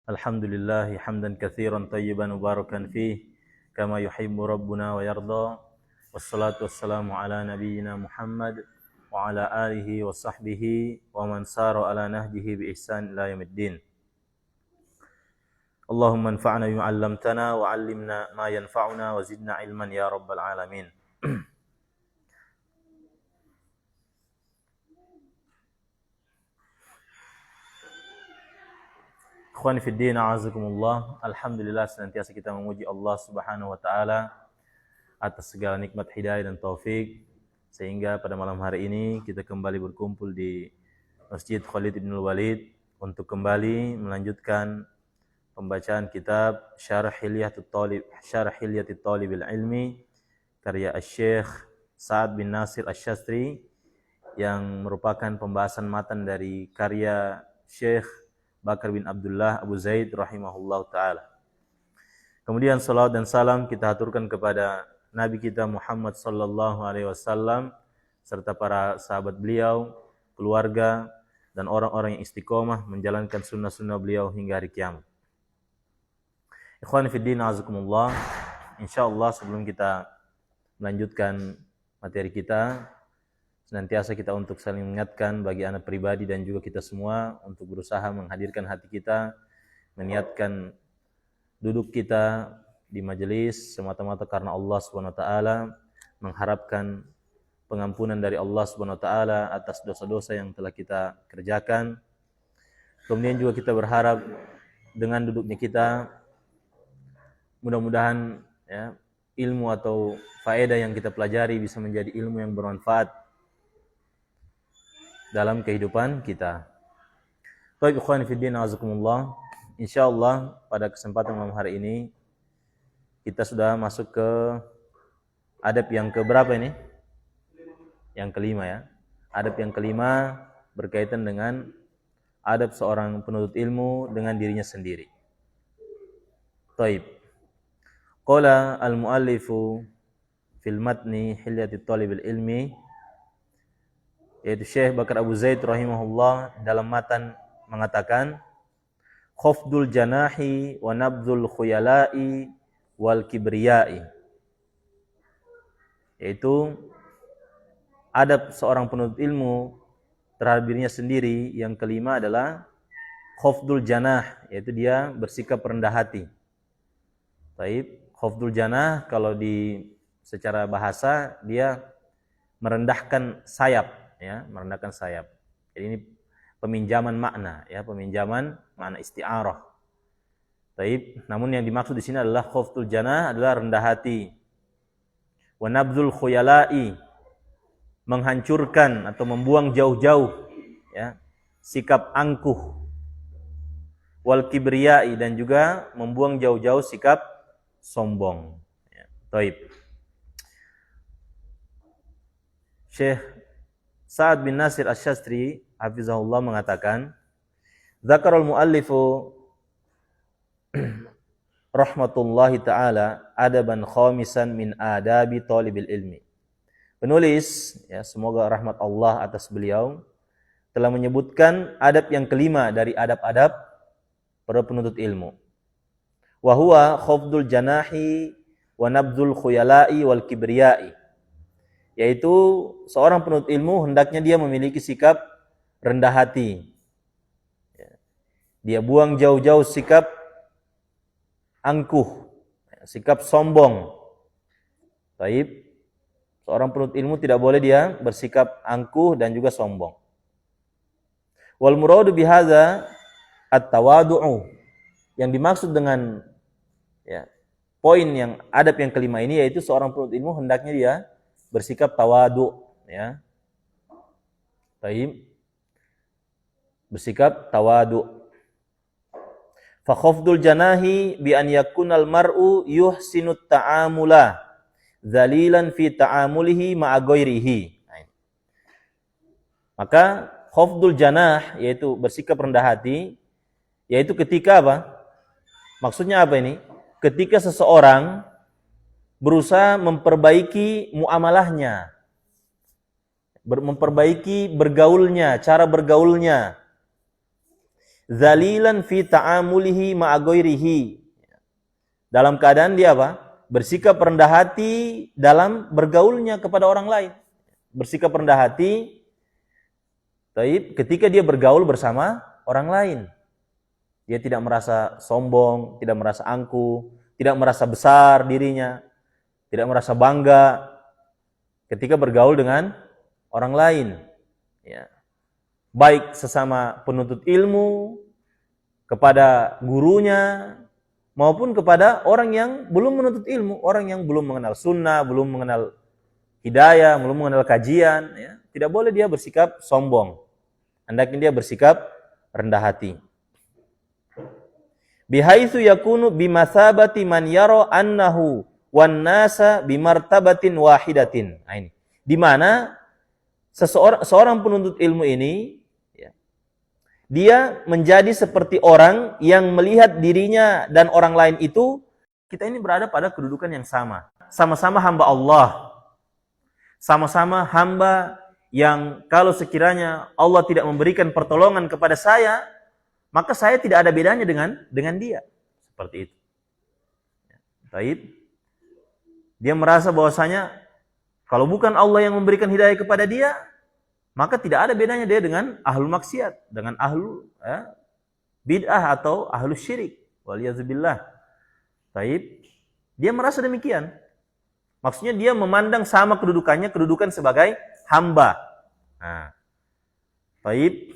Alhamdulillah hamdan katsiran tayyiban mubarakan fih kama yuhibbu rabbuna wa yarda. Wassalatu wassalamu ala nabiyyina Muhammad wa ala alihi wa sahbihi wa man sara ala nahjihi bi ihsan ila yaumiddin. Allahumma anfa'na bima 'allamtana wa 'allimna ma yanfa'una wa zidna ilman ya rabbal alamin. Ikhwani fid din, a'azakumullah. Alhamdulillah, senantiasa kita memuji Allah Subhanahu wa taala atas segala nikmat hidayah dan taufik sehingga pada malam hari ini kita kembali berkumpul di Masjid Khalid bin Walid untuk kembali melanjutkan pembacaan kitab Syarah Hilyatul Thalibul Ilmi karya Asy-Syaikh Sa'ad bin Nasir Asy-Syastri yang merupakan pembahasan matan dari karya Syekh Bakar bin Abdullah Abu Zaid rahimahullah ta'ala. Kemudian salawat dan salam kita haturkan kepada Nabi kita Muhammad sallallahu alaihi wasallam serta para sahabat beliau, keluarga, dan orang-orang yang istiqomah menjalankan sunnah-sunnah beliau hingga hari kiamat. Ikhwan fiddin azakumullah. Insyaallah sebelum kita melanjutkan materi kita, senantiasa kita untuk saling mengingatkan bagi anak pribadi dan juga kita semua untuk berusaha menghadirkan hati kita, meniatkan duduk kita di majelis semata-mata karena Allah Subhanahu wa taala, mengharapkan pengampunan dari Allah Subhanahu wa taala atas dosa-dosa yang telah kita kerjakan. Kemudian juga kita berharap dengan duduknya kita mudah-mudahan ya, ilmu atau faedah yang kita pelajari bisa menjadi ilmu yang bermanfaat dalam kehidupan kita. Baik ikhwan fillah azakumullah. Insyaallah pada kesempatan malam hari ini kita sudah masuk ke adab yang keberapa ini? Yang kelima ya. Adab yang kelima berkaitan dengan adab seorang penuntut ilmu dengan dirinya sendiri. Taib. Qala al-muallifu fil matni Hilyatul Thalibul Ilmi, yaitu Syekh Bakar Abu Zaid rahimahullah dalam matan mengatakan khafdul janahi wa nabdhul khuyala'i wal kibriyai, yaitu adab seorang penuntut ilmu terhadap dirinya sendiri. Yang kelima adalah khafdul janah, yaitu dia bersikap rendah hati. Baik, khafdul janah kalau di secara bahasa dia merendahkan sayap. Ya, merendahkan sayap. Jadi ini peminjaman makna, ya, peminjaman makna isti'arah. Taib. Namun yang dimaksud di sini adalah khafdul janah adalah rendah hati. Wa nabdhul khuyala'i, menghancurkan atau membuang jauh-jauh ya, sikap angkuh. Wal kibriyai, dan juga membuang jauh-jauh sikap sombong. Ya, taib. Syekh Sa'ad bin Nasir Asy-Syastri hafizahullah mengatakan, Dzakarul muallifu rahmatullahi ta'ala adaban khamisan min adabi thalibil ilmi. Penulis, ya, semoga rahmat Allah atas beliau, telah menyebutkan adab yang kelima dari adab-adab para penuntut ilmu. Wa huwa khafdul janahi wa nabdhul khuyala'i wal kibriyai, yaitu seorang penuntut ilmu hendaknya dia memiliki sikap rendah hati. Dia buang jauh-jauh sikap angkuh, sikap sombong. Baik. Seorang penuntut ilmu tidak boleh dia bersikap angkuh dan juga sombong. Wal muradu bihadza at-tawadu'u. Yang dimaksud dengan ya, poin yang adab yang kelima ini yaitu seorang penuntut ilmu hendaknya dia bersikap tawadu, ya. Baik. Bersikap tawadu. Fa khafdul janahi bi an yakunal mar'u yuhsinut ta'amula dzalilan fi ta'amulihi ma'a ghairihi. Maka khafdul janah yaitu bersikap rendah hati, yaitu ketika apa? Maksudnya apa ini? Ketika seseorang berusaha memperbaiki muamalahnya, memperbaiki bergaulnya, cara bergaulnya Dzalilan fi ta'amulihi ma'a ghairihi. Dalam keadaan dia apa? Bersikap rendah hati dalam bergaulnya kepada orang lain. Bersikap rendah hati ketika dia bergaul bersama orang lain. Dia tidak merasa sombong, tidak merasa angkuh, tidak merasa besar dirinya, tidak merasa bangga ketika bergaul dengan orang lain. Ya. Baik sesama penuntut ilmu, kepada gurunya, maupun kepada orang yang belum menuntut ilmu, orang yang belum mengenal sunnah, belum mengenal hidayah, belum mengenal kajian. Ya. Tidak boleh dia bersikap sombong. Hendaknya dia bersikap rendah hati. Bihaitsu yakunu bimasabati man yara annahu wan nasa bimartabatin wahidatin. Nah, ini. Di mana seorang penuntut ilmu ini ya, dia menjadi seperti orang yang melihat dirinya dan orang lain itu, kita ini berada pada kedudukan yang sama. Sama-sama hamba Allah. Sama-sama hamba yang kalau sekiranya Allah tidak memberikan pertolongan kepada saya, maka saya tidak ada bedanya dengan dia. Seperti itu. Baik. Dia merasa bahwasanya kalau bukan Allah yang memberikan hidayah kepada dia, maka tidak ada bedanya dia dengan ahlul maksiat, dengan ahlul bid'ah atau ahlul syirik. Waliyazubillah. Baik. Dia merasa demikian. Maksudnya dia memandang sama kedudukannya, kedudukan sebagai hamba. Nah. Baik.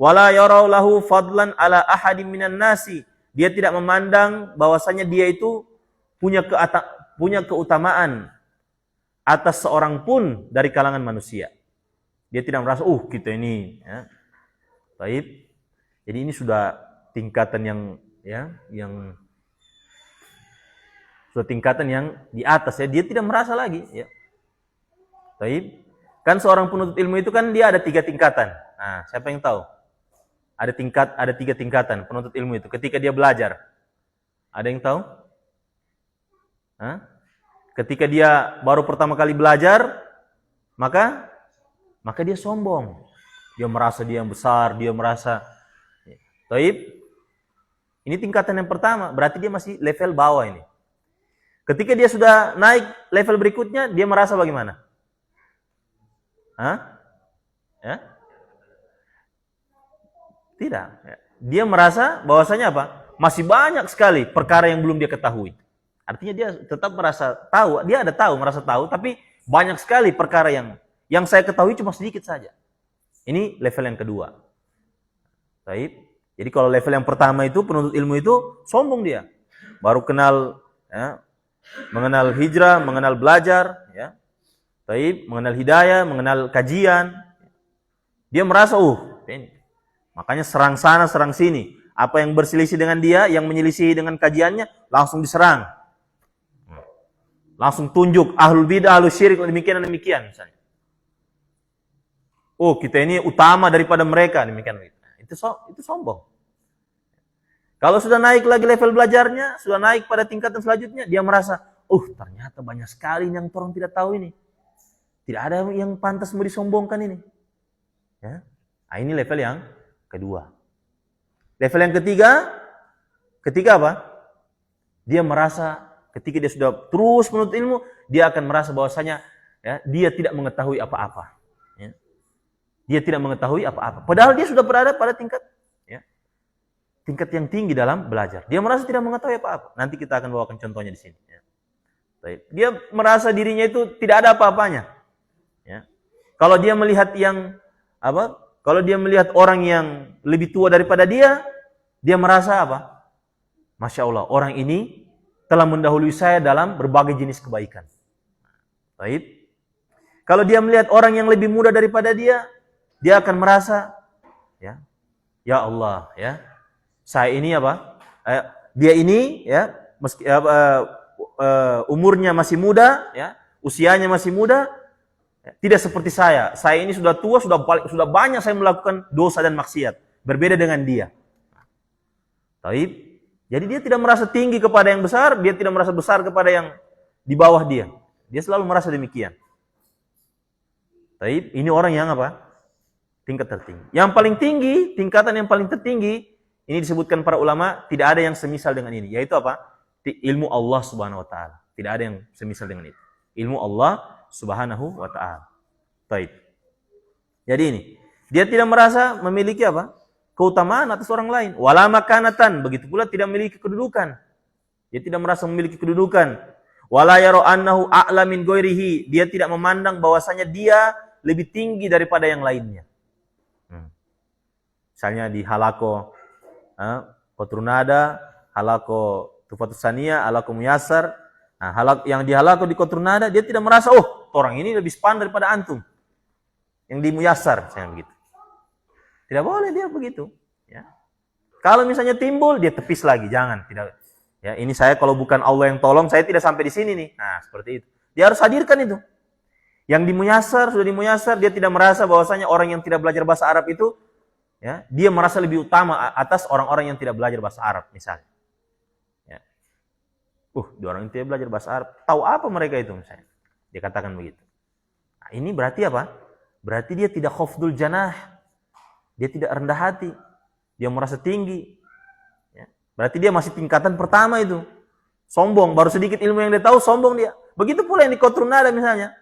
Wala yarau lahu fadlan ala ahadin minan nasi. Dia tidak memandang bahwasanya dia itu punya keutamaan atas seorang pun dari kalangan manusia. Dia tidak merasa, kita ini. Ya. Baik. Jadi ini sudah tingkatan yang sudah tingkatan yang di atas ya. Dia tidak merasa lagi. Ya. Baik. Kan seorang penuntut ilmu itu kan dia ada 3 tingkatan. Nah, siapa yang tahu? Ada 3 tingkatan penuntut ilmu itu ketika dia belajar. Ada yang tahu? Hah? Ketika dia baru pertama kali belajar, maka dia sombong. Dia merasa dia yang besar, dia merasa taib. Ini tingkatan yang pertama, berarti dia masih level bawah ini. Ketika dia sudah naik level berikutnya, dia merasa bagaimana? Hah? Ya? Tidak. Dia merasa bahwasanya apa? Masih banyak sekali perkara yang belum dia ketahui. Artinya dia tetap merasa tahu, dia ada tahu, merasa tahu, tapi banyak sekali perkara yang saya ketahui cuma sedikit saja. Ini level yang kedua. Baik. Jadi kalau level yang pertama itu penuntut ilmu itu sombong dia. Baru kenal mengenal hijrah, mengenal belajar, ya. Baik, mengenal hidayah, mengenal kajian. Dia merasa ini. Makanya serang sana, serang sini. Apa yang berselisih dengan dia, yang menyelisih dengan kajiannya, langsung diserang. Langsung tunjuk ahlul bidah, ahlul syirik, demikian dan demikian misalnya. Kita ini utama daripada mereka, demikian. Itu sombong. Kalau sudah naik lagi level belajarnya, sudah naik pada tingkatan selanjutnya, dia merasa, ternyata banyak sekali yang orang tidak tahu ini. Tidak ada yang pantas mau disombongkan ini. Ya. Nah, ini level yang kedua. Level yang ketiga apa? Dia merasa ketika dia sudah terus menuntut ilmu, dia akan merasa bahwasanya dia tidak mengetahui apa-apa. Ya. Dia tidak mengetahui apa-apa. Padahal dia sudah berada pada tingkat yang tinggi dalam belajar. Dia merasa tidak mengetahui apa-apa. Nanti kita akan bawakan contohnya di sini. Ya. Dia merasa dirinya itu tidak ada apa-apanya. Ya. Kalau dia melihat Kalau dia melihat orang yang lebih tua daripada dia merasa apa? Masya Allah, orang ini telah mendahului saya dalam berbagai jenis kebaikan. Baik. Kalau dia melihat orang yang lebih muda daripada dia akan merasa, ya Allah, saya ini dia ini, meski umurnya masih muda, usianya masih muda. Tidak seperti saya. Saya ini sudah tua, sudah banyak saya melakukan dosa dan maksiat. Berbeda dengan dia. Taib. Jadi dia tidak merasa tinggi kepada yang besar, dia tidak merasa besar kepada yang di bawah dia. Dia selalu merasa demikian. Taib. Ini orang yang tingkat tertinggi. Yang paling tinggi, tingkatan yang paling tertinggi, Ini disebutkan para ulama, tidak ada yang semisal dengan ini. Yaitu apa? Ilmu Allah subhanahu wa ta'ala. Tidak ada yang semisal dengan itu. Ilmu Allah subhanahu wa ta'ala. Baik. Jadi ini, dia tidak merasa memiliki apa? Keutamaan atas orang lain. Wala makanatan, begitu pula tidak memiliki kedudukan. Dia tidak merasa memiliki kedudukan. Wala yaro annahu a'la min ghairihi, dia tidak memandang bahwasanya dia lebih tinggi daripada yang lainnya. Misalnya di halako Qoturnada, halako Tufatus Saniyah, halako Muyassar. Nah, yang di halako di Qoturnada, dia tidak merasa, oh, orang ini lebih span daripada antum. Yang di Muyassar, saya begitu. Tidak boleh dia begitu. Ya. Kalau misalnya timbul, dia tepis lagi, jangan. Tidak. Ya, ini saya kalau bukan Allah yang tolong, saya tidak sampai di sini nih. Nah, seperti itu. Dia harus hadirkan itu. Yang di Muyassar, sudah di Muyassar, dia tidak merasa bahwasanya orang yang tidak belajar bahasa Arab itu, ya, dia merasa lebih utama atas orang-orang yang tidak belajar bahasa Arab, misalnya. Ya. Dua orang yang tidak belajar bahasa Arab, tahu apa mereka itu, misalnya. Dia katakan begitu. Nah, ini berarti apa? Berarti dia tidak khafdul janah. Dia tidak rendah hati. Dia merasa tinggi. Ya. Berarti dia masih tingkatan pertama itu. Sombong, baru sedikit ilmu yang dia tahu, sombong dia. Begitu pula yang di Qoturnada misalnya.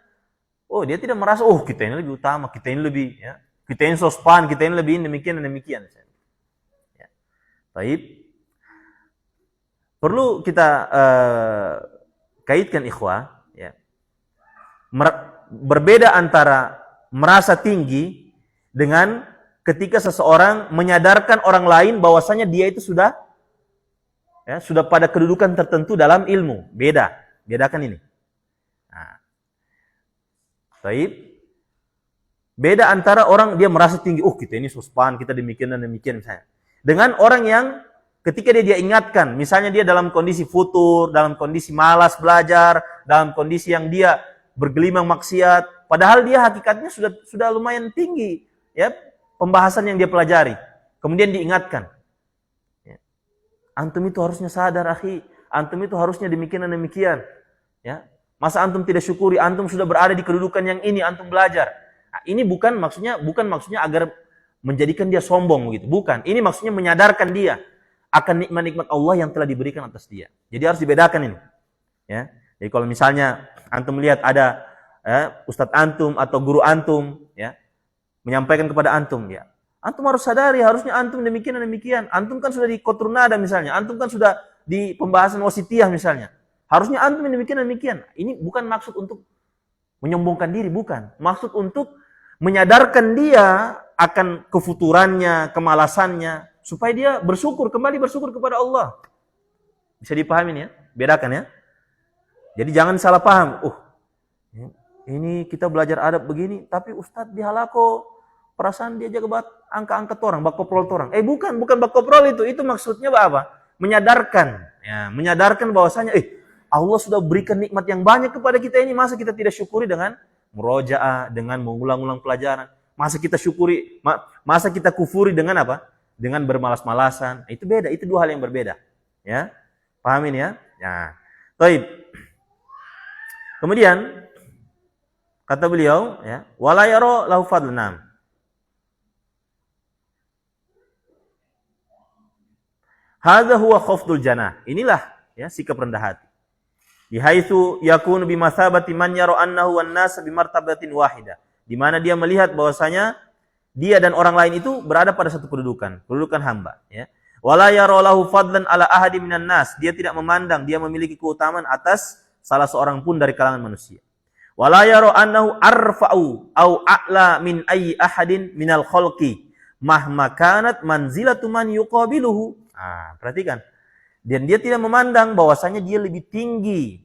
Oh, dia tidak merasa, oh, kita ini lebih utama, kita ini lebih, ya. Kita ini sospan, kita ini lebih demikian dan demikian. Ya. Baik. Perlu kita kaitkan ikhwah, ya. Berbeda antara merasa tinggi dengan ketika seseorang menyadarkan orang lain bahwasanya dia itu sudah pada kedudukan tertentu dalam ilmu. Bedakan ini. Nah. Baik. Beda antara orang dia merasa tinggi, kita ini sospan, kita demikian dan demikian misalnya. Dengan orang yang ketika dia ingatkan, misalnya dia dalam kondisi futur, dalam kondisi malas belajar, dalam kondisi yang dia bergelimang maksiat, padahal dia hakikatnya sudah lumayan tinggi, ya, pembahasan yang dia pelajari. Kemudian diingatkan. Ya. Antum itu harusnya sadar, akhi. Antum itu harusnya demikian dan demikian. Ya. Masa antum tidak syukuri, antum sudah berada di kedudukan yang ini, antum belajar. Nah, ini bukan maksudnya agar menjadikan dia sombong gitu. Bukan. Ini maksudnya menyadarkan dia akan nikmat-nikmat Allah yang telah diberikan atas dia. Jadi harus dibedakan ini. Ya. Jadi kalau misalnya antum melihat ada ustadz antum atau guru antum, ya, menyampaikan kepada antum, ya, antum harus sadari, harusnya antum demikian dan demikian. Antum kan sudah di Qoturnada misalnya, antum kan sudah di pembahasan wasitiyah misalnya. Harusnya antum demikian dan demikian. Ini bukan maksud untuk menyombongkan diri, bukan. Maksud untuk menyadarkan dia akan kefuturannya, kemalasannya, supaya dia kembali bersyukur kepada Allah. Bisa dipahami ya? Bedakan ya. Jadi jangan salah paham. Ini kita belajar adab begini, tapi ustadz di halako perasaan dia jaga angka-angka torang, bak koprol torang. Bukan bak koprol itu. Itu maksudnya apa? Menyadarkan, ya, menyadarkan bahwasanya Allah sudah berikan nikmat yang banyak kepada kita ini, masa kita tidak syukuri dengan murojaah, dengan mengulang-ulang pelajaran? Masa kita kufuri dengan apa? Dengan bermalas-malasan. Itu beda, itu dua hal yang berbeda. Ya. Pahamin ya? Ya. Baik. Kemudian kata beliau, ya, wala yara lahu fadlan. Hadza huwa khafdul janah. Inilah, ya, sikap rendah hati. Bihaitsu yakunu bimasabati man yara annahu wan nas bimartabatin wahidah. Di mana dia melihat bahwasanya dia dan orang lain itu berada pada satu kedudukan hamba, ya. Wala yara lahu fadlan ala ahadi minan nas. Dia tidak memandang dia memiliki keutamaan atas salah seorang pun dari kalangan manusia. Wala yara annahu arfa'u au a'la min ayyi ahadin minal khalqi mahma kanat manzilatu man yuqabiluhu. Perhatikan. Dan dia tidak memandang bahwasanya dia lebih tinggi,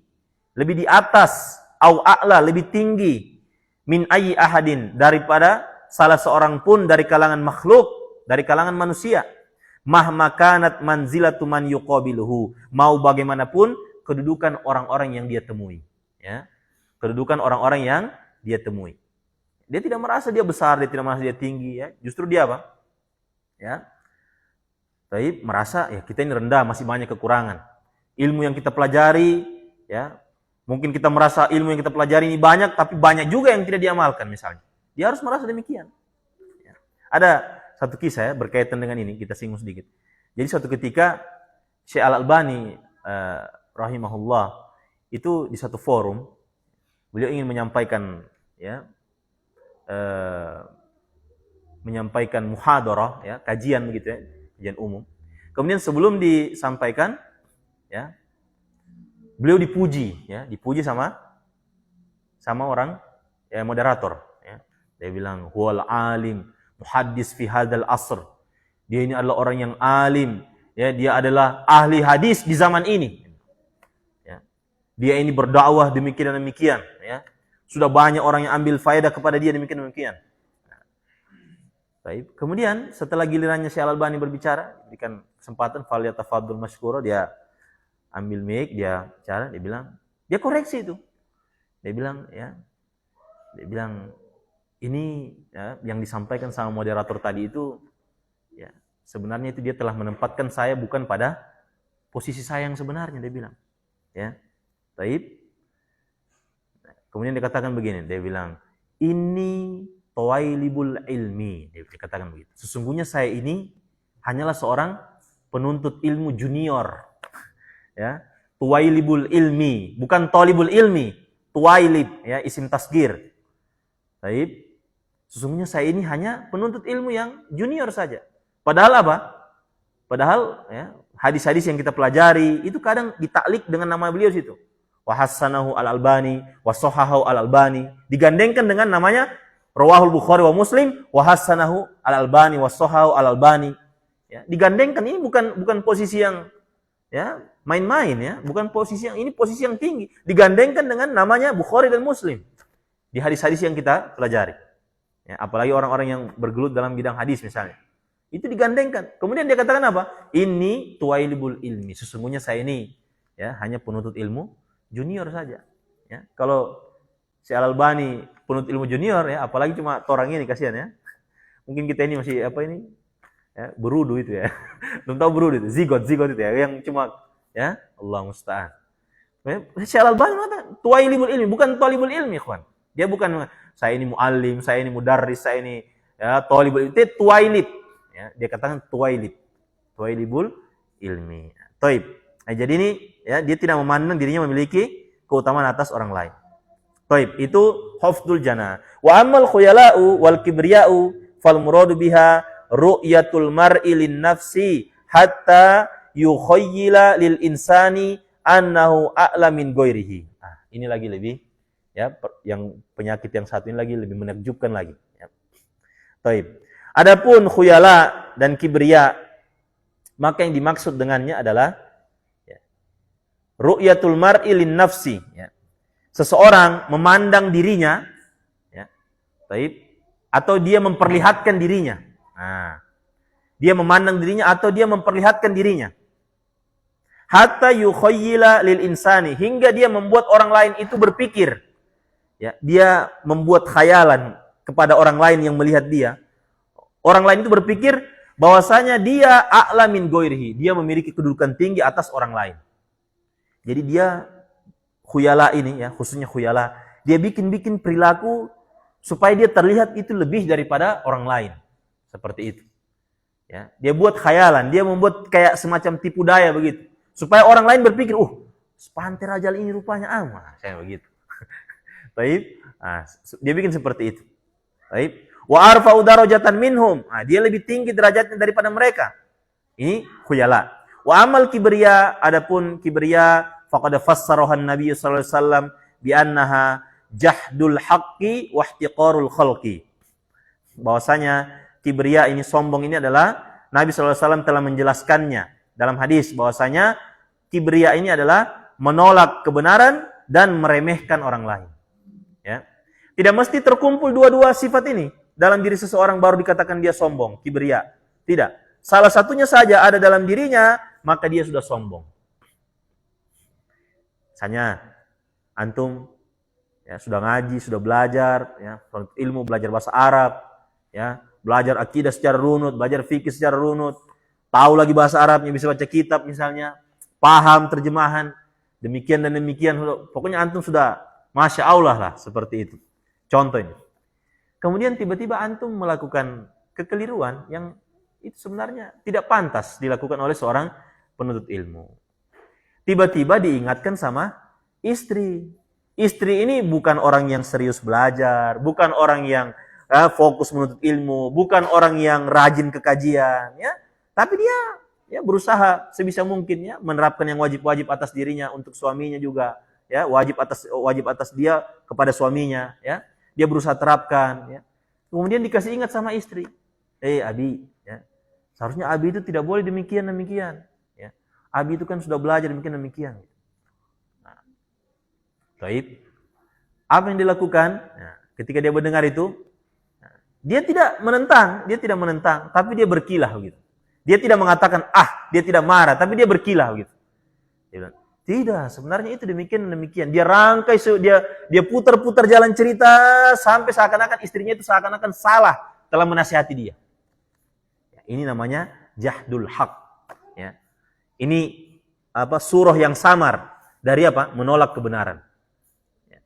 lebih di atas, au a'la, lebih tinggi min ayyi ahadin, daripada salah seorang pun dari kalangan makhluk, dari kalangan manusia. Mahma kanat manzilatu man yuqabiluhu. Mau bagaimanapun kedudukan orang-orang yang dia temui, ya. Kedudukan orang-orang yang dia temui. Dia tidak merasa dia besar, dia tidak merasa dia tinggi, ya. Justru dia apa? Ya. Tapi merasa ya kita ini rendah, masih banyak kekurangan. Ilmu yang kita pelajari, ya. Mungkin kita merasa ilmu yang kita pelajari ini banyak, tapi banyak juga yang tidak diamalkan misalnya. Dia harus merasa demikian. Ya. Ada satu kisah, ya, berkaitan dengan ini, kita singgung sedikit. Jadi suatu ketika Syekh Al-Albani rahimahullah itu di satu forum beliau ingin menyampaikan menyampaikan muhadarah kajian begitu kajian umum. Kemudian sebelum disampaikan beliau dipuji sama orang moderator Dia bilang huwal alim muhaddis fi hadzal asr. Dia ini adalah orang yang alim, dia adalah ahli hadis di zaman ini. Dia ini berdakwah demikian dan demikian, Sudah banyak orang yang ambil faedah kepada dia demikian dan demikian. Baik. Kemudian setelah gilirannya Syekh Al-Albani berbicara, diberikan kesempatan falyatafaddal masykura, dia ambil mic, dia bicara, dia koreksi itu. Dia bilang ini yang disampaikan sama moderator tadi itu sebenarnya itu dia telah menempatkan saya bukan pada posisi saya yang sebenarnya, dia bilang. Taib. Kemudian dia katakan begini, dia bilang, ini tawailibul ilmi. Dia katakan begitu. Sesungguhnya saya ini hanyalah seorang penuntut ilmu junior. Tuwailibul ilmi, bukan talibul ilmi. Tuwailib, isim tasgir. Taib. Sesungguhnya saya ini hanya penuntut ilmu yang junior saja. Padahal apa? Padahal hadis-hadis yang kita pelajari itu kadang ditaklik dengan nama beliau situ. Wa hassanahu al-Albani, wa sahahahu al-Albani. Digandengkan dengan namanya Rawahul Bukhari wa Muslim, wa hassanahu al-Albani, wa sahahahu al-Albani. Digandengkan, ini bukan posisi yang main-main bukan posisi yang, ini posisi yang tinggi. Digandengkan dengan namanya Bukhari dan Muslim di hadis-hadis yang kita pelajari. Apalagi orang-orang yang bergelut dalam bidang hadis misalnya. Itu digandengkan. Kemudian dia katakan apa? Ini tuwailibul ilmi. Sesungguhnya saya ini hanya penuntut ilmu junior saja. Kalau si Al-Albani penuntut ilmu junior apalagi cuma orang ini kasihan Mungkin kita ini masih berudu itu Belum tahu berudu itu, zigot itu yang cuma Allah musta'an. Si Al-Albani mengatakan tuwailibul ilmi, bukan talibul ilmi, ikhwan. Dia bukan saya ini muallim, saya ini mudarris, saya ini talibul ilmi. Itu tuwailib. Dia katakan tuwailibul ilmi. Taib. Jadi ini dia tidak memandang dirinya memiliki keutamaan atas orang lain. Taib, itu hafdul jana. Wa ammal khuyala'u wal kibriya'u fal muradu biha ru'yatul mar'i lin nafsi hatta yukhayyila lil insani annahu a'la min ghairihi. Ini lagi lebih yang penyakit yang satu ini lagi lebih menakjubkan lagi. Taib. Adapun khuyala dan kibriya, maka yang dimaksud dengannya adalah ru'yatul mar'i lin nafsi. Seseorang memandang dirinya, taib, atau dia memperlihatkan dirinya. Dia memandang dirinya atau dia memperlihatkan dirinya. Hatta yukhayyila lil insani, hingga dia membuat orang lain itu berpikir. Dia membuat khayalan kepada orang lain yang melihat dia. Orang lain itu berpikir bahwasanya dia a'la min ghairihi, dia memiliki kedudukan tinggi atas orang lain. Jadi dia khuyala ini khususnya khuyala, dia bikin perilaku supaya dia terlihat itu lebih daripada orang lain. Seperti itu. Dia buat khayalan, dia membuat kayak semacam tipu daya begitu. Supaya orang lain berpikir, sepantai rajal ini rupanya saya begitu. Baik. Dia bikin seperti itu. Baik. Wa arfa'u darajatan minhum. Dia lebih tinggi derajatnya daripada mereka. Ini khuyala. Wa amal kibriya, adapun kibriya faqad fassaraha an-nabiy sallallahu alaihi wasallam bi annaha jahdul haqqi wa ihtiqarul khalqi. Bahwasanya kibriya ini, sombong ini adalah Nabi sallallahu alaihi wasallam telah menjelaskannya dalam hadis bahwasanya kibriya ini adalah menolak kebenaran dan meremehkan orang lain. Tidak mesti terkumpul dua-dua sifat ini dalam diri seseorang baru dikatakan dia sombong, kibriya. Tidak. Salah satunya saja ada dalam dirinya, maka dia sudah sombong. Misalnya, antum sudah ngaji, sudah belajar, ilmu, belajar bahasa Arab, belajar akidah secara runut, belajar fikih secara runut, tahu lagi bahasa Arabnya, bisa baca kitab misalnya, paham terjemahan, demikian dan demikian. Pokoknya antum sudah Masya Allah lah, seperti itu. Contohnya. Kemudian tiba-tiba antum melakukan kekeliruan yang Itu sebenarnya tidak pantas dilakukan oleh seorang penuntut ilmu. Tiba-tiba diingatkan sama istri. Istri ini bukan orang yang serius belajar, bukan orang yang fokus menuntut ilmu, bukan orang yang rajin ke kajian, ya. Tapi dia ya berusaha sebisa mungkin ya menerapkan yang wajib-wajib atas dirinya untuk suaminya juga, ya, wajib atas dia kepada suaminya, ya. Dia berusaha terapkan, ya. Kemudian dikasih ingat sama istri. Abi, ya. Seharusnya Abi itu tidak boleh demikian, ya. Abi itu kan sudah belajar demikian. Nah, baik. Apa yang dilakukan? Nah, ketika dia mendengar itu, dia tidak menentang, tapi dia berkilah begitu. Dia tidak mengatakan dia tidak marah, tapi dia berkilah begitu. Dia bilang, tidak, sebenarnya itu demikian. Dia rangkai, dia putar-putar jalan cerita sampai seakan-akan istrinya itu seakan-akan salah telah menasihati dia. Ini namanya jahdul haq. Ya. Ini surah yang samar dari menolak kebenaran. Ya.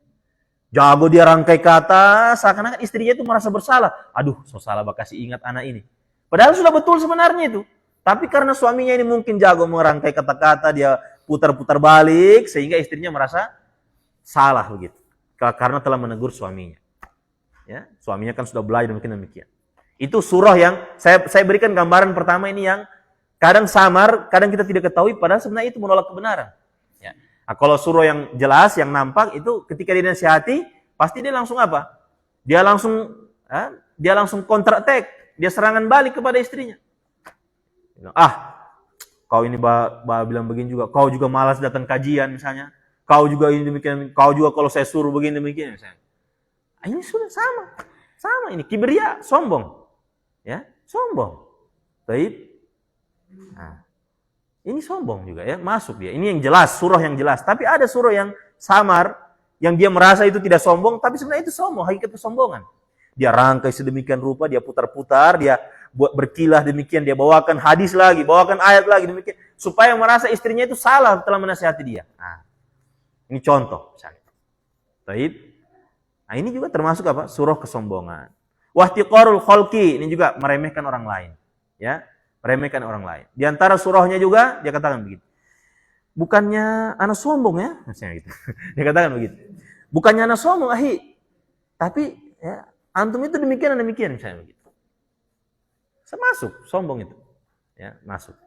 Jago dia rangkai kata, seakan-akan istrinya itu merasa bersalah. Aduh, so salah bakasi ingat anak ini. Padahal sudah betul sebenarnya itu. Tapi karena suaminya ini mungkin jago merangkai kata-kata, dia putar-putar balik sehingga istrinya merasa salah begitu. Karena telah menegur suaminya. Ya, suaminya kan sudah belajar mungkin demikian. Itu surah yang saya berikan gambaran pertama ini yang kadang samar, kadang kita tidak ketahui padahal sebenarnya itu menolak kebenaran. Ya. Nah, kalau surah yang jelas, yang nampak itu ketika dia nasihati, pasti dia langsung apa? Dia langsung counter attack. Dia serangan balik kepada istrinya. Kau ini bilang begini juga. Kau juga malas datang kajian misalnya. Kau juga ini demikian. Kau juga kalau saya suruh begini demikian misalnya. Ini sudah sama ini. Kibria, sombong. Ya, sombong. Baik. Nah, ini sombong juga ya. Masuk dia. Ini yang jelas, surah yang jelas. Tapi ada surah yang samar, yang dia merasa itu tidak sombong, tapi sebenarnya itu sombong, hakikat kesombongan. Dia rangkai sedemikian rupa, dia putar-putar, dia buat berkilah demikian, dia bawakan hadis lagi, bawakan ayat lagi demikian, supaya merasa istrinya itu salah telah menasihati dia. Nah, ini contoh misalnya. Baik. Nah, ini juga termasuk surah kesombongan. Wahtiqarul khalqi, ini juga meremehkan orang lain. Ya, meremehkan orang lain. Di antara surahnya juga dia katakan begitu. Bukannya anak sombong ya, misalnya gitu. Dia katakan begitu. Bukannya anak sombong, tapi ya antum itu demikian misalnya begitu. Masuk sombong itu. Ya, masuk.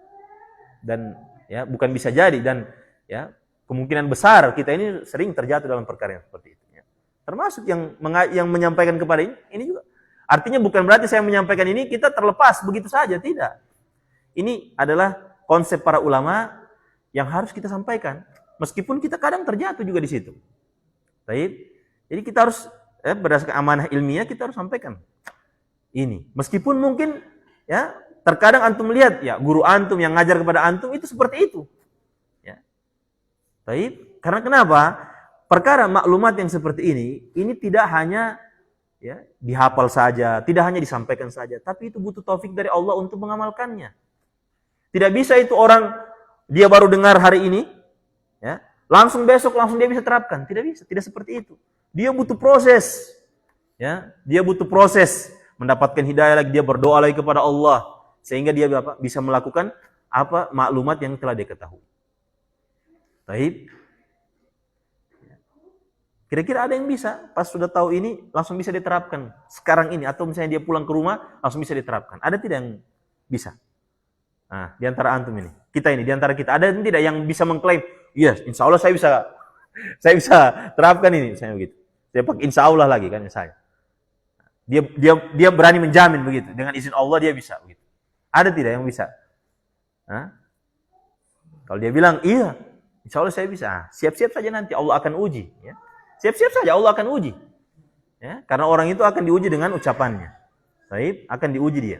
Dan ya bukan bisa jadi dan ya kemungkinan besar kita ini sering terjatuh dalam perkara yang seperti itu ya. Termasuk yang menyampaikan kepada ini juga. Artinya bukan berarti saya menyampaikan ini kita terlepas begitu saja, tidak. Ini adalah konsep para ulama yang harus kita sampaikan. Meskipun kita kadang terjatuh juga di situ. Baik. Jadi kita harus berdasarkan amanah ilmiah kita harus sampaikan ini. Meskipun mungkin ya terkadang antum lihat ya guru antum yang ngajar kepada antum itu seperti itu. Ya. Baik. Karena kenapa? Perkara maklumat yang seperti ini tidak hanya ya dihafal saja, tidak hanya disampaikan saja, tapi itu butuh taufik dari Allah untuk mengamalkannya. Tidak bisa itu orang dia baru dengar hari ini, ya langsung besok dia bisa terapkan. Tidak bisa, tidak seperti itu. Dia butuh proses, ya dia butuh proses mendapatkan hidayah lagi, dia berdoa lagi kepada Allah sehingga dia bisa melakukan maklumat yang telah dia ketahui. Baik. Kira-kira ada yang bisa pas sudah tahu ini langsung bisa diterapkan sekarang ini atau misalnya dia pulang ke rumah langsung bisa diterapkan. Ada tidak yang bisa? Nah, di antara antum ini, di antara kita ada tidak yang bisa mengklaim, yes, insya Allah saya bisa terapkan ini, misalnya begitu. Saya pakai insya Allah lagi kan misalnya. Dia berani menjamin begitu, dengan izin Allah dia bisa begitu. Ada tidak yang bisa? Hah? Kalau dia bilang iya, insya Allah saya bisa. Siap-siap saja nanti Allah akan uji. Ya. Siap-siap saja Allah akan uji. Ya, karena orang itu akan diuji dengan ucapannya. Baik, akan diuji dia.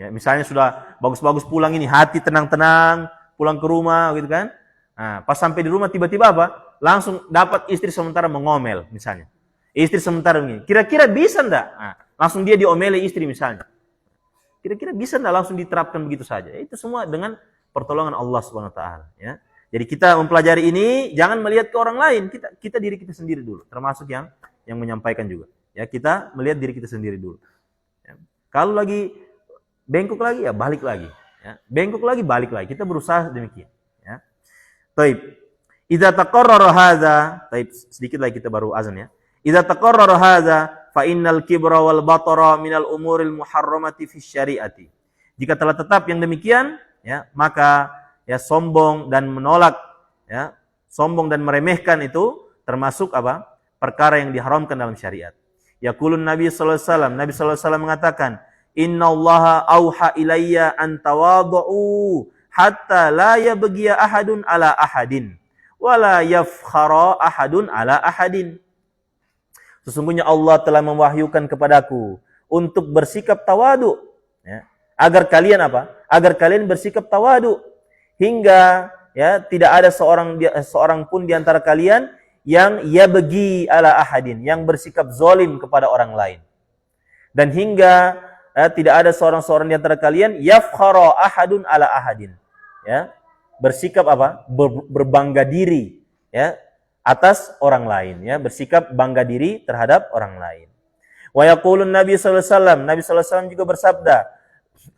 Ya, misalnya sudah bagus-bagus pulang ini, hati tenang-tenang, pulang ke rumah gitu kan. Nah, pas sampai di rumah tiba-tiba langsung dapat istri sementara mengomel misalnya. Istri sementara begini. Kira-kira bisa enggak? Nah, langsung dia diomeli istri misalnya. Kira-kira bisa enggak langsung diterapkan begitu saja? Itu semua dengan pertolongan Allah Subhanahu wa taala, ya. Jadi kita mempelajari ini jangan melihat ke orang lain, kita diri kita sendiri dulu, termasuk yang menyampaikan juga. Ya, kita melihat diri kita sendiri dulu. Ya. Kalau lagi bengkok lagi ya balik lagi, ya. Bengkok lagi balik lagi. Kita berusaha demikian, ya. Taib. Idza taqarrara hadza, taib, sedikit lagi kita baru azan ya. Idza taqarrara hadza fa innal kibra wal batara minal umuril muharramati fi syariati. Jika telah tetap yang demikian, ya, maka ya sombong dan menolak, ya, sombong dan meremehkan itu termasuk apa? Perkara yang diharamkan dalam syariat. Yaqulun Nabi sallallahu alaihi wasallam, Nabi sallallahu alaihi wasallam mengatakan, "Innallaha auha ilayya an tawadhu hatta la yabghiya ahadun ala ahadin wala yafkhara ahadun ala ahadin." Sesungguhnya Allah telah mewahyukan kepadaku untuk bersikap tawadu, ya. Agar kalian apa? Agar kalian bersikap tawadu hingga ya tidak ada seorang pun di antara kalian yang yabghi ala ahadin, yang bersikap zalim kepada orang lain. Dan hingga tidak ada seorang di antara kalian yafkhara ahadun ala ahadin, ya. Bersikap apa? Berbangga diri, ya, atas orang lain, ya, bersikap bangga diri terhadap orang lain. Wa yaqulun Nabi sallallahu alaihi wasallam, Nabi sallallahu alaihi wasallam juga bersabda,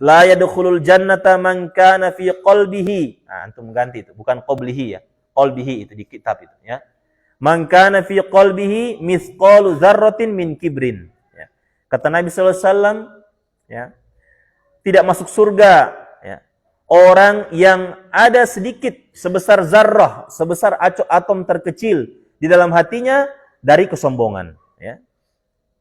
la yadkhulul jannata man kana fi qalbihi. Nah, antum ganti itu, bukan qablihi ya. Qalbihi itu di kitab itu, ya. Man kana fi qalbihi mithqalu dzarratin min kibrin, ya. Kata Nabi sallallahu alaihi wasallam, ya, tidak masuk surga, ya, orang yang ada sedikit sebesar zarrah, sebesar atom terkecil di dalam hatinya dari kesombongan, ya.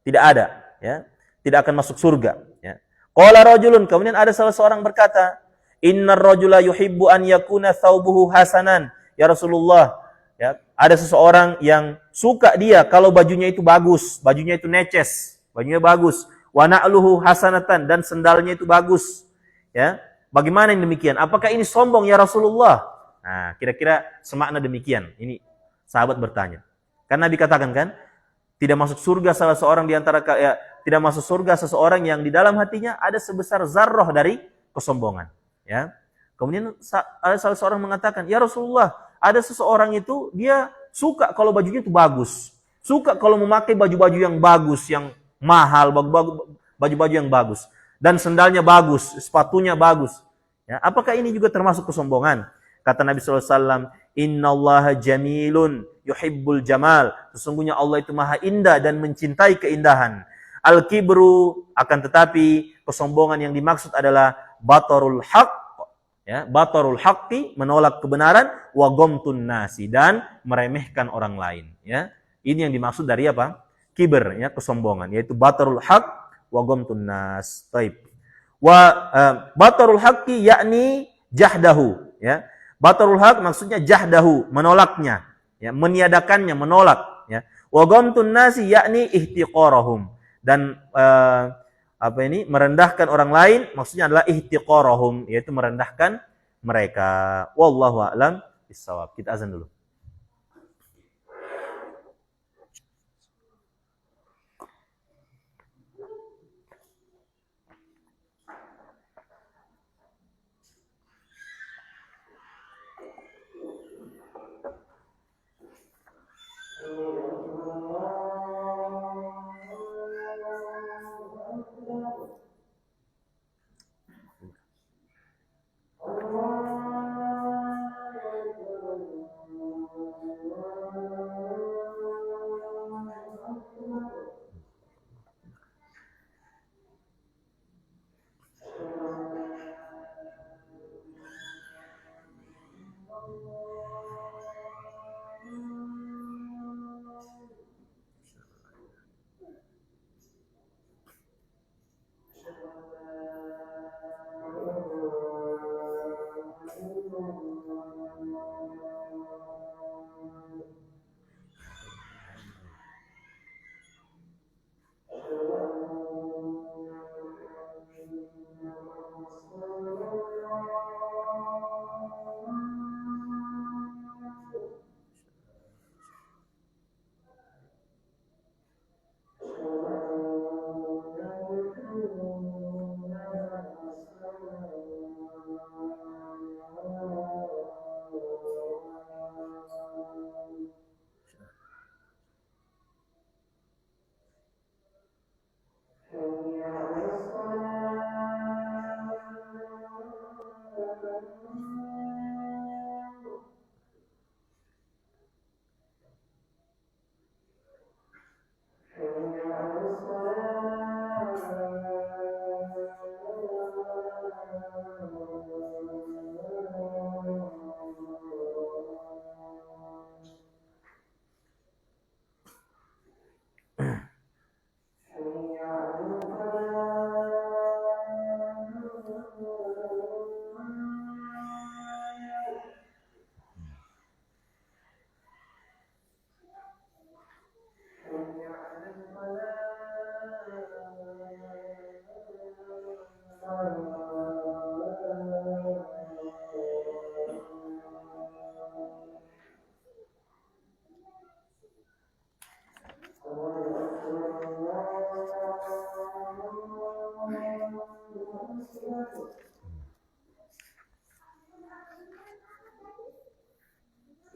Tidak ada, ya. Tidak akan masuk surga, ya. Qala rajulun, kemudian ada salah seorang berkata, "Innar rajula yuhibbu an yakuna thawbuhu hasanan." Ya Rasulullah, ya, ada seseorang yang suka dia kalau bajunya itu bagus, bajunya itu neces, bajunya bagus. Wa na'luhu hasanatan, dan sendalnya itu bagus, ya. Bagaimana yang demikian? Apakah ini sombong ya Rasulullah? Nah, kira-kira semakna demikian. Ini sahabat bertanya. Kan Nabi katakan kan, tidak masuk surga salah seorang di antara ya, tidak masuk surga seseorang yang di dalam hatinya ada sebesar zarrah dari kesombongan, ya. Kemudian ada salah seorang mengatakan, "Ya Rasulullah, ada seseorang itu dia suka kalau bajunya itu bagus. Suka kalau memakai baju-baju yang bagus, yang mahal, baju-baju yang bagus, dan sendalnya bagus, sepatunya bagus." Ya, apakah ini juga termasuk kesombongan? Kata Nabi sallallahu alaihi wasallam, "Innallaha jamilun yuhibbul jamal." Sesungguhnya Allah itu Maha indah dan mencintai keindahan. Al-kibru, akan tetapi kesombongan yang dimaksud adalah batarul haq, ya, batarul haqqi, menolak kebenaran, wa ghamtun nasi, dan meremehkan orang lain, ya. Ini yang dimaksud dari apa? Kibr, ya, kesombongan, yaitu batarul haq wa ghamtun nas. Taib. Wa batarul haqqi yakni jahdahu, ya. Batarul haq maksudnya jahdahu, menolaknya, ya, meniadakannya, menolak, ya. Wa ghamtun nasi yakni ihtiqarahum, dan merendahkan orang lain maksudnya adalah ihtiqarahum, yaitu merendahkan mereka. Wallahu a'lam bissawab. Kita azan dulu.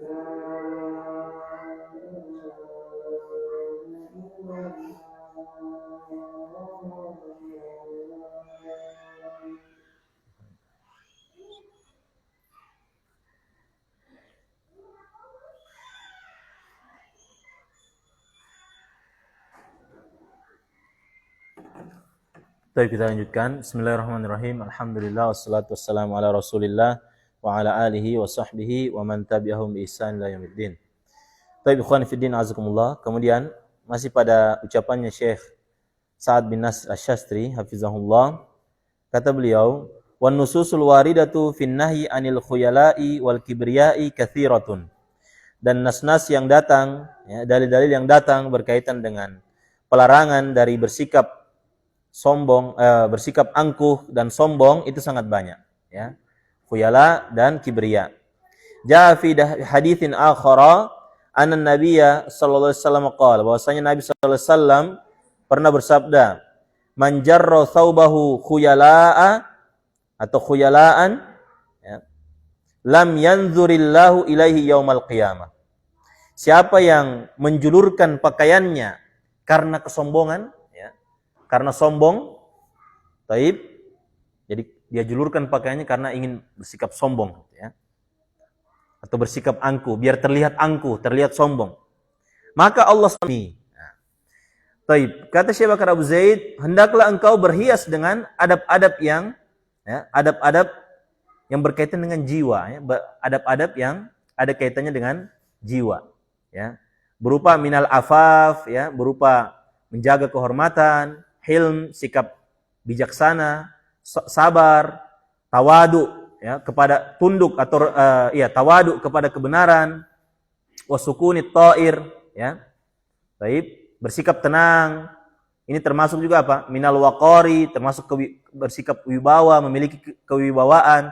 Baik, kita lanjutkan. Bismillahirrahmanirrahim. Alhamdulillah wassalatu wassalamu ala Rasulillah wa ala alihi wa sahbihi wa man tabi'ahum bi ihsan ila yaumiddin. Baik, ikhwan fillah azakumullah. Kemudian masih pada ucapannya Syekh Sa'ad bin Nasr Asy-Syastri hafizahullah, kata beliau, "Wan nususul waridatu fin nahyi 'anil khuyala'i wal kibriya'i katsiratun." Dan nas-nas yang datang, ya, dalil-dalil yang datang berkaitan dengan pelarangan dari bersikap sombong, bersikap angkuh dan sombong itu sangat banyak, ya. Khuyala dan kibriya. Jaa fi haditsin akhara anna nabiyya sallallahu alaihi wasallam qala, bahwasanya Nabi sallallahu alaihi wasallam pernah bersabda, "Man jarra thawbahu khuyala'a atau khuyala'an, ya, lam yanzurillahu ilaihi yaumal qiyamah." Siapa yang menjulurkan pakaiannya karena kesombongan, karena sombong, taib, jadi dia julurkan pakaiannya karena ingin bersikap sombong, ya, atau bersikap angkuh, biar terlihat angkuh, terlihat sombong, maka Allah SWT, taib, kata Syekh Bakar Abu Zaid, hendaklah engkau berhias dengan adab-adab yang, ya, adab-adab yang berkaitan dengan jiwa, ya, adab-adab yang ada kaitannya dengan jiwa, ya, berupa minal afaf, ya, berupa menjaga kehormatan, hilm, sikap bijaksana, sabar, tawadu, ya, kepada tunduk atau tawadu kepada kebenaran, wasukunit ta'ir, ya, baik, bersikap tenang. Ini termasuk juga apa? Minal waqari, termasuk bersikap wibawa, memiliki kewibawaan,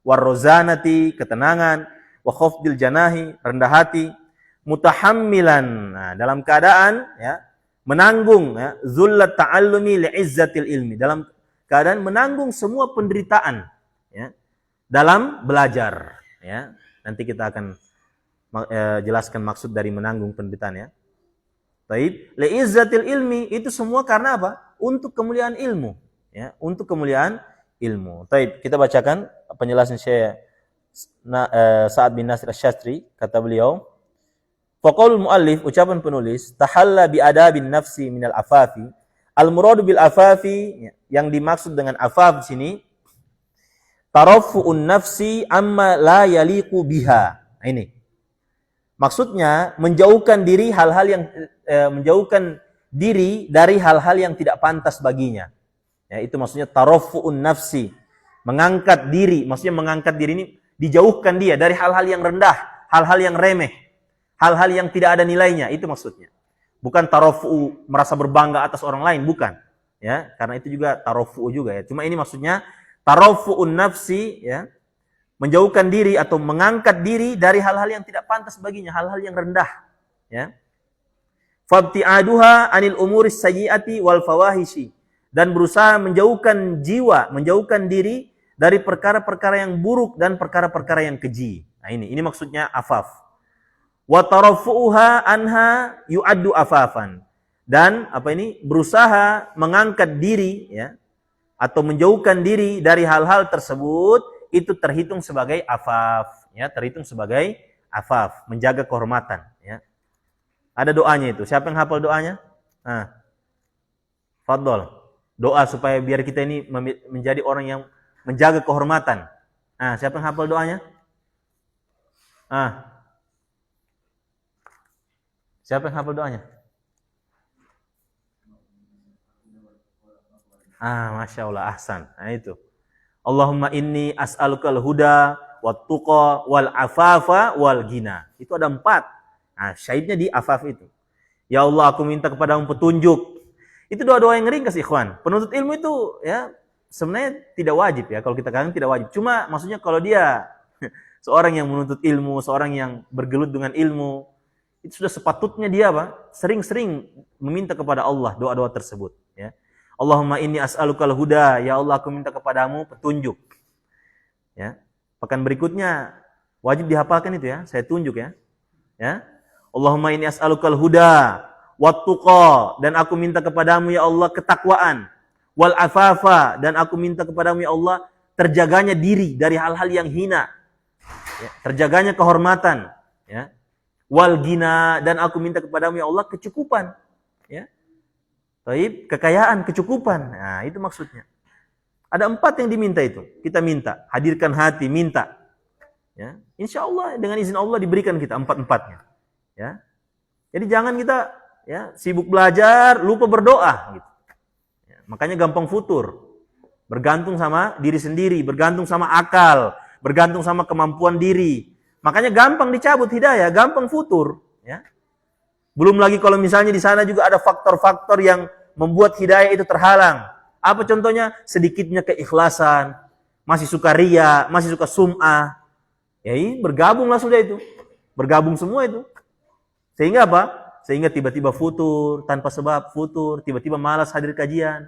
warrozanati, ketenangan, wa khafdil janahi, rendah hati, mutahammilan, nah, dalam keadaan, ya, menanggung, ya, zullat ta'allumi li'izzatil ilmi, dalam keadaan menanggung semua penderitaan, ya, dalam belajar, ya. Nanti kita akan jelaskan maksud dari menanggung penderitaan, ya. Baik, li'izzatil ilmi itu semua karena apa? Untuk kemuliaan ilmu, ya, untuk kemuliaan ilmu. Baik, kita bacakan penjelasan Syekh Sa'ad bin Nasr Asy-Syastri, kata beliau, faqaulul muallif, ucapan penulis, tahalla bi adabin nafsi minal afafi. Al-muradu bil afafi, yang dimaksud dengan afaf di sini, taraffu'un nafsi amma la yaliqu biha. Nah, ini. Maksudnya menjauhkan diri hal-hal yang menjauhkan diri dari hal-hal yang tidak pantas baginya. Ya, itu maksudnya taraffu'un nafsi. Mengangkat diri, maksudnya mengangkat diri ini dijauhkan dia dari hal-hal yang rendah, hal-hal yang remeh, hal-hal yang tidak ada nilainya, itu maksudnya. Bukan tarofu, merasa berbangga atas orang lain, bukan. Ya, karena itu juga tarofu juga, ya. Cuma ini maksudnya tarofu'un nafsi, ya, menjauhkan diri atau mengangkat diri dari hal-hal yang tidak pantas baginya, hal-hal yang rendah, ya. Fabti'aduha anil umuris sayyiati wal fawahishi, dan berusaha menjauhkan jiwa, menjauhkan diri dari perkara-perkara yang buruk dan perkara-perkara yang keji. Nah, ini maksudnya afaf. Wa tarafuha anha yu'addu afafan, dan berusaha mengangkat diri, ya, atau menjauhkan diri dari hal-hal tersebut itu terhitung sebagai afaf, ya, terhitung sebagai afaf, menjaga kehormatan, ya. Ada doanya itu. Siapa yang hafal doanya? Nah, fadhol. Doa supaya biar kita ini menjadi orang yang menjaga kehormatan. Nah, siapa yang hafal doanya? Siapa yang hafal doanya? Masya Allah, ahsan. Nah, itu. Allahumma inni as'alukal huda wat tuqa wal afafa wal ghina. Itu ada 4. Nah, syahidnya di afaf itu. Ya Allah, aku minta kepadamu petunjuk. Itu doa-doa yang ringkas, ikhwan. Penuntut ilmu itu, ya, sebenarnya tidak wajib, ya. Kalau kita katakan tidak wajib. Cuma maksudnya kalau dia seorang yang menuntut ilmu, seorang yang bergelut dengan ilmu, itu sudah sepatutnya dia sering-sering meminta kepada Allah doa-doa tersebut, ya. Allahumma inni as'alukal huda, ya Allah, aku minta kepadamu petunjuk. Ya. Pekan berikutnya Wajib dihafalkan itu ya. Saya tunjuk ya. Ya. Allahumma inni as'alukal huda wat-tuqa, dan aku minta kepadamu ya Allah ketakwaan, wal afafa, dan aku minta kepadamu ya Allah terjaganya diri dari hal-hal yang hina. Ya, terjaganya kehormatan, ya. Wal gina, dan aku minta kepadamu ya Allah kecukupan, ya. Baik, kekayaan, kecukupan. Nah, itu maksudnya. Ada 4 yang diminta itu. Kita minta, hadirkan hati, minta. Ya, insya Allah dengan izin Allah diberikan kita 4-4-nya. Ya, jadi jangan kita ya sibuk belajar, lupa berdoa. Gitu. Ya, makanya gampang futur, bergantung sama diri sendiri, bergantung sama akal, bergantung sama kemampuan diri. Makanya gampang dicabut hidayah, gampang futur. Ya. Belum lagi kalau misalnya di sana juga ada faktor-faktor yang membuat hidayah itu terhalang. Apa contohnya? Sedikitnya keikhlasan, masih suka ria, masih suka sum'ah. Ya, bergabunglah sudah itu. Bergabung semua itu. Sehingga apa? Sehingga tiba-tiba futur, tanpa sebab futur, tiba-tiba malas hadir kajian.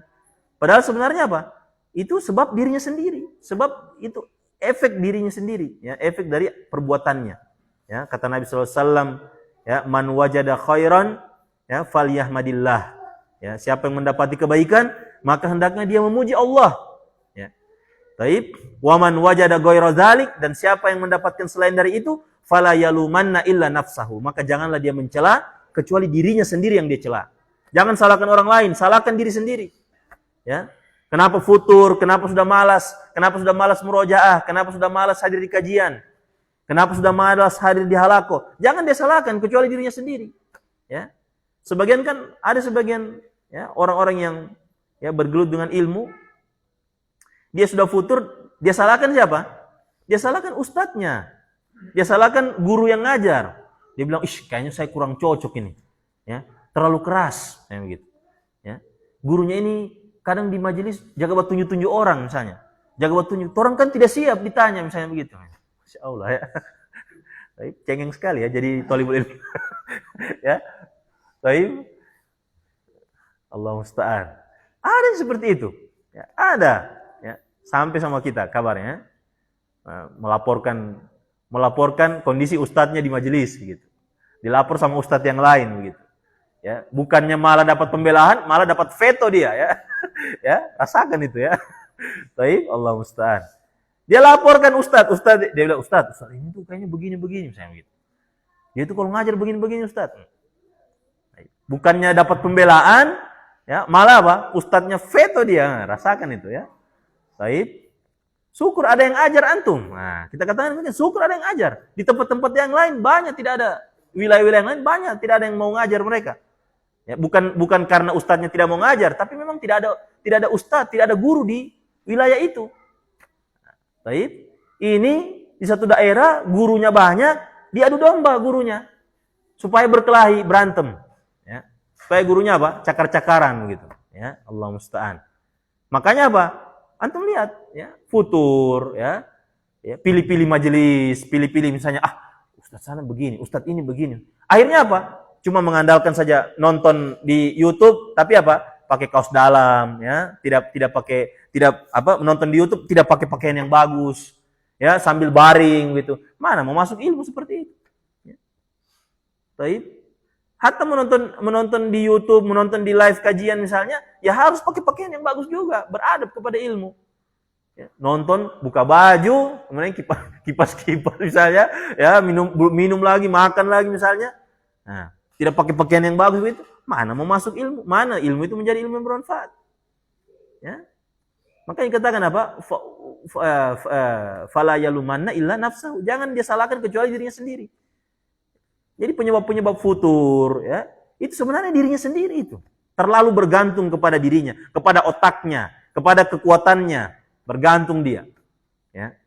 Padahal sebenarnya apa? Itu sebab dirinya sendiri. Sebab itu efek dirinya sendiri. Ya, efek dari perbuatannya. Ya, kata Nabi SAW, ya, man wajada khairan, ya, falyahmadillah. Ya, siapa yang mendapati kebaikan, maka hendaknya dia memuji Allah. Ya. Taib, wa man wajada ghaira dzalik, dan siapa yang mendapatkan selain dari itu, fala yalumanna illa nafsahu, maka janganlah dia mencela kecuali dirinya sendiri yang dia cela. Jangan salahkan orang lain, salahkan diri sendiri. Ya. Kenapa futur? Kenapa sudah malas? Kenapa sudah malas murojaah? Kenapa sudah malas hadir di kajian? Kenapa sudah malas hadir di halaqah? Jangan dia salahkan kecuali dirinya sendiri. Ya. Sebagian kan ada sebagian ya orang-orang yang ya bergelut dengan ilmu, dia sudah futur, dia salahkan siapa? Dia salahkan ustadznya. Dia salahkan guru yang ngajar. Dia bilang, kayaknya saya kurang cocok ini. Ya, terlalu keras. Kayak begitu. Ya. Gurunya ini kadang di majelis jaga buat tunjuk-tunjuk orang misalnya. Jaga buat tunjuk. Orang kan tidak siap ditanya misalnya begitu. Masya Allah ya. Cengeng sekali ya jadi thalibul ilmi. Ya. Baik. Allah musta'an. Ada yang seperti itu. Ya, ada. Ya. Sampai sama kita kabarnya. Melaporkan kondisi ustadznya di majelis gitu. Dilapor sama ustadz yang lain begitu. Ya, bukannya malah dapat pembelaan, malah dapat veto dia ya. Ya, rasakan itu ya. Baik, Allah musta'an. Dia laporkan ustadz dia bilang, ustadz ini tuh kayaknya begini-begini misalnya gitu. Dia tuh kalau ngajar begini-begini ustadz. Bukannya dapat pembelaan, ya, malah apa? Ustadznya veto dia. Rasakan itu ya. Baik. Syukur ada yang ajar antum. Nah, kita katakan syukur ada yang ajar. Di tempat-tempat yang lain banyak tidak ada. Wilayah-wilayah yang lain banyak tidak ada yang mau ngajar mereka. Ya, bukan karena ustadznya tidak mau ngajar, tapi memang tidak ada ustadz, tidak ada guru di wilayah itu. Baik. Ini di satu daerah gurunya banyak, diadu domba gurunya. Supaya berkelahi, berantem. Ya. Supaya gurunya apa? Cakar-cakaran begitu. Ya, Allah musta'an. Makanya apa? Antum lihat, ya, futur, ya, pilih-pilih majelis, pilih-pilih misalnya, ustadz sana begini, ustadz ini begini. Akhirnya apa? Cuma mengandalkan saja nonton di YouTube, tapi apa? Pakai kaos dalam, ya, tidak menonton di YouTube tidak pakai pakaian yang bagus, ya, sambil baring gitu. Mana mau masuk ilmu seperti itu? Ya. Baik. Hatta menonton di YouTube, menonton di live kajian misalnya, ya harus pakai pakaian yang bagus juga, beradab kepada ilmu. Ya, nonton, buka baju, kemudian kipas misalnya, ya minum lagi, makan lagi misalnya. Nah, tidak pakai pakaian yang bagus itu, mana mau masuk ilmu? Mana ilmu itu menjadi ilmu yang bermanfaat? Ya. Makanya katakan apa? Fala yalumanna illa nafsahu. Jangan dia salahkan kecuali dirinya sendiri. Jadi penyebab futur, ya, itu sebenarnya dirinya sendiri itu. Terlalu bergantung kepada dirinya, kepada otaknya, kepada kekuatannya, bergantung dia. Ya.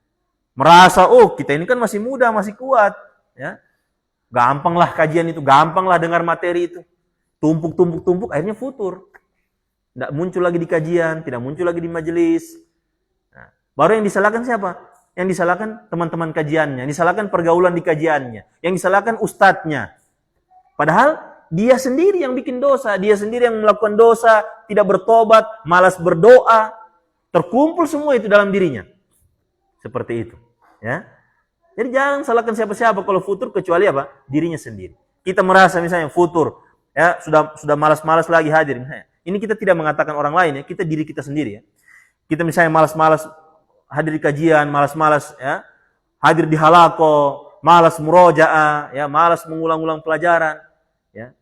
Merasa, kita ini kan masih muda, masih kuat. Ya. Gampanglah kajian itu, gampanglah dengar materi itu. Tumpuk, akhirnya futur. Tidak muncul lagi di kajian, tidak muncul lagi di majelis. Nah, baru yang disalahkan siapa? Yang disalahkan teman-teman kajiannya, yang disalahkan pergaulan di kajiannya, yang disalahkan ustadznya. Padahal dia sendiri yang bikin dosa, dia sendiri yang melakukan dosa, tidak bertobat, malas berdoa, terkumpul semua itu dalam dirinya. Seperti itu, ya. Jadi jangan salahkan siapa-siapa kalau futur kecuali apa? Dirinya sendiri. Kita merasa misalnya futur, ya sudah malas-malas lagi hadir misalnya. Ini kita tidak mengatakan orang lain ya, kita diri kita sendiri ya. Kita misalnya malas-malas hadir di kajian, malas-malas ya, hadir di halaqah, malas murojaah, ya, malas mengulang-ulang pelajaran, ya.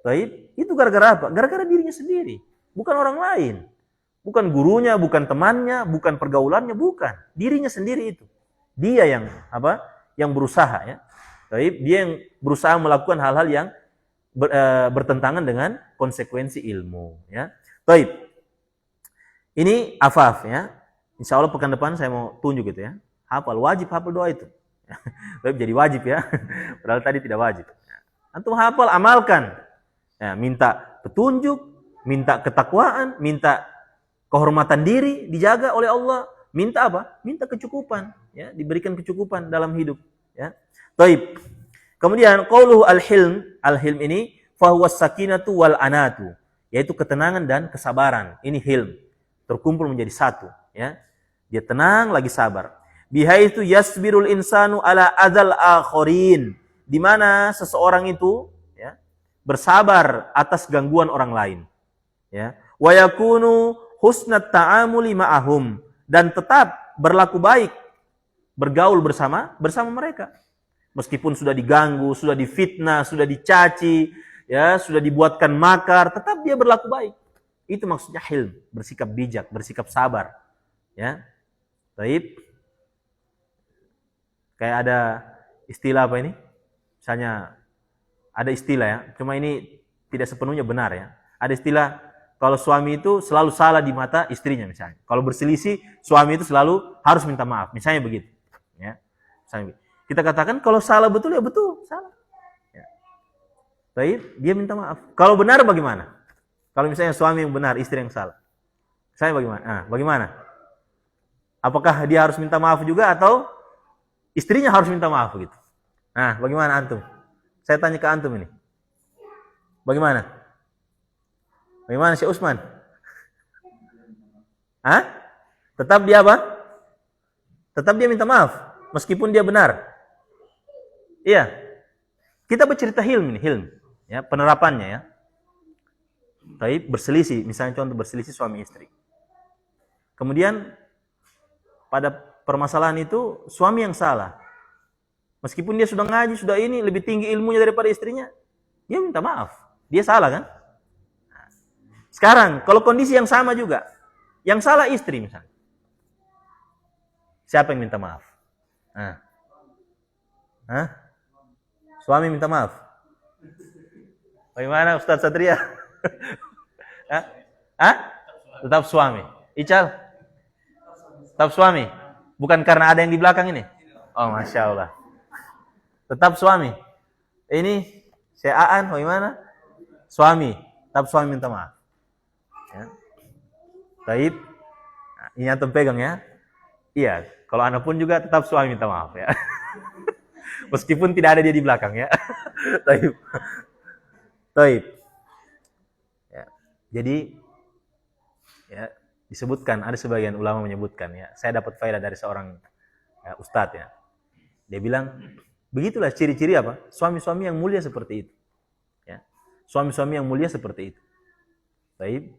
Baik, itu gara-gara apa? Gara-gara dirinya sendiri, bukan orang lain. Bukan gurunya, bukan temannya, bukan pergaulannya, bukan. Dirinya sendiri itu. Dia yang apa? Yang berusaha ya. Baik, dia yang berusaha melakukan hal-hal yang bertentangan dengan konsekuensi ilmu ya. Baik. Ini afaf ya. Insya Allah pekan depan saya mau tunjuk gitu ya. Hafal, wajib hafal doa itu. Jadi wajib ya. Padahal tadi tidak wajib. Antum hafal, amalkan. Ya, minta petunjuk, minta ketakwaan, minta kehormatan diri dijaga oleh Allah. Minta apa? Minta kecukupan, ya, diberikan kecukupan dalam hidup, ya. Baik. Kemudian qauluhu al-hilm, al-hilm ini fahuwas sakinatu wal anatu, yaitu ketenangan dan kesabaran. Ini hilm, terkumpul menjadi satu, ya. Dia tenang lagi sabar. Bihaitsu yasbirul insanu ala adzal akharin, di mana seseorang itu ya bersabar atas gangguan orang lain, ya. Wa yakunu husnat ta'amuli ma'ahum, dan tetap berlaku baik bergaul bersama mereka. Meskipun sudah diganggu, sudah difitnah, sudah dicaci, ya, sudah dibuatkan makar, tetap dia berlaku baik. Itu maksudnya hilm, bersikap bijak, bersikap sabar, ya. Baik. Kayak ada istilah apa ini? Misalnya ada istilah ya, cuma ini tidak sepenuhnya benar ya. Ada istilah kalau suami itu selalu salah di mata istrinya misalnya. Kalau berselisih, suami itu selalu harus minta maaf. Misalnya begitu. Ya. Misalnya, kita katakan kalau salah betul ya betul, salah. Ya. Baik, dia minta maaf. Kalau benar bagaimana? Kalau misalnya suami yang benar, istri yang salah. Saya bagaimana? Nah, bagaimana? Apakah dia harus minta maaf juga atau istrinya harus minta maaf begitu? Nah, bagaimana antum? Saya tanya ke antum ini. Bagaimana? Bagaimana Syekh Usman? Hah? Tetap dia apa? Tetap dia minta maaf meskipun dia benar. Iya. Kita bercerita hilm ini, hilm, ya, penerapannya ya. Baik, berselisih, misalnya contoh berselisih suami istri. Kemudian pada permasalahan itu suami yang salah. Meskipun dia sudah ngaji, sudah ini lebih tinggi ilmunya daripada istrinya, dia minta maaf. Dia salah kan? Sekarang, kalau kondisi yang sama juga, yang salah istri misalnya. Siapa yang minta maaf? Hah? Suami minta maaf. Bagaimana Ustaz Satria? Hah? Tetap suami. Ical? Tetap suami. Bukan karena ada yang di belakang ini? Oh, Masya Allah. Tetap suami. Ini, saya Aan, bagaimana? Suami. Tetap suami minta maaf. Ya. Taib. Nah, ini antum pegang ya. Iya, kalau anak pun juga tetap suami minta maaf ya. Meskipun tidak ada dia di belakang ya. Taib. Taib. Ya. Jadi ya, disebutkan, ada sebagian ulama menyebutkan ya. Saya dapat faedah dari seorang ya, ustadz ya. Dia bilang, begitulah ciri-ciri apa? Suami-suami yang mulia seperti itu. Ya. Suami-suami yang mulia seperti itu. Taib.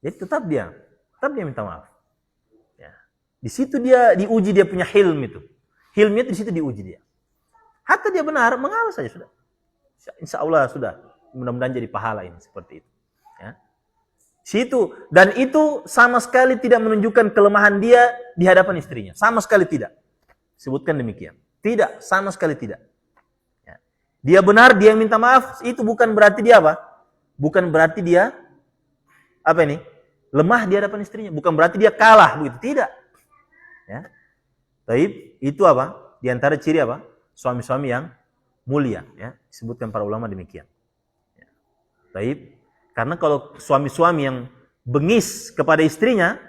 Jadi tetap dia minta maaf. Ya. Di situ dia diuji, dia punya hilm itu. Hilmnya di situ diuji dia. Hatta dia benar, mengalah saja sudah. Insya Allah sudah. Mudah-mudahan jadi pahala ini seperti itu. Ya. Situ, dan itu sama sekali tidak menunjukkan kelemahan dia di hadapan istrinya. Sama sekali tidak. Sebutkan demikian. Tidak, sama sekali tidak. Ya. Dia benar, dia yang minta maaf, itu bukan berarti dia apa? Bukan berarti dia apa ini? Lemah di hadapan istrinya, bukan berarti dia kalah begitu, tidak. Ya. Taib, itu apa? Di antara ciri apa? Suami-suami yang mulia, ya. Disebutkan para ulama demikian. Ya. Taib, karena kalau suami-suami yang bengis kepada istrinya,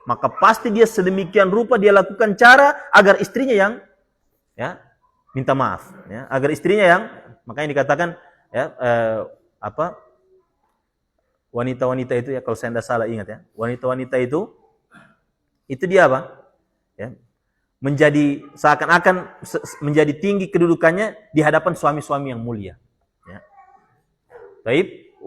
maka pasti dia sedemikian rupa dia lakukan cara agar istrinya yang ya minta maaf, ya. Agar istrinya yang, makanya dikatakan ya wanita-wanita itu ya, kalau saya tidak salah ingat ya, wanita-wanita itu dia apa? Ya, menjadi seakan-akan menjadi tinggi kedudukannya di hadapan suami-suami yang mulia. Ya. Baik,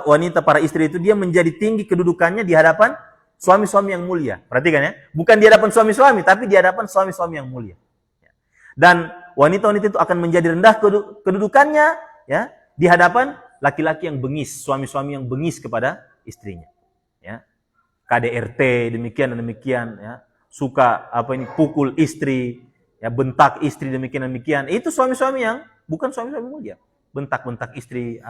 wanita para istri itu dia menjadi tinggi kedudukannya di hadapan suami-suami yang mulia. Perhatikan ya, bukan di hadapan suami-suami, tapi di hadapan suami-suami yang mulia. Dan wanita-wanita itu akan menjadi rendah kedudukannya ya di hadapan laki-laki yang bengis, suami-suami yang bengis kepada istrinya. Ya. KDRT demikian dan demikian ya. Suka pukul istri, ya bentak istri demikian. Itu suami-suami yang bukan suami-suami mulia. Bentak-bentak istri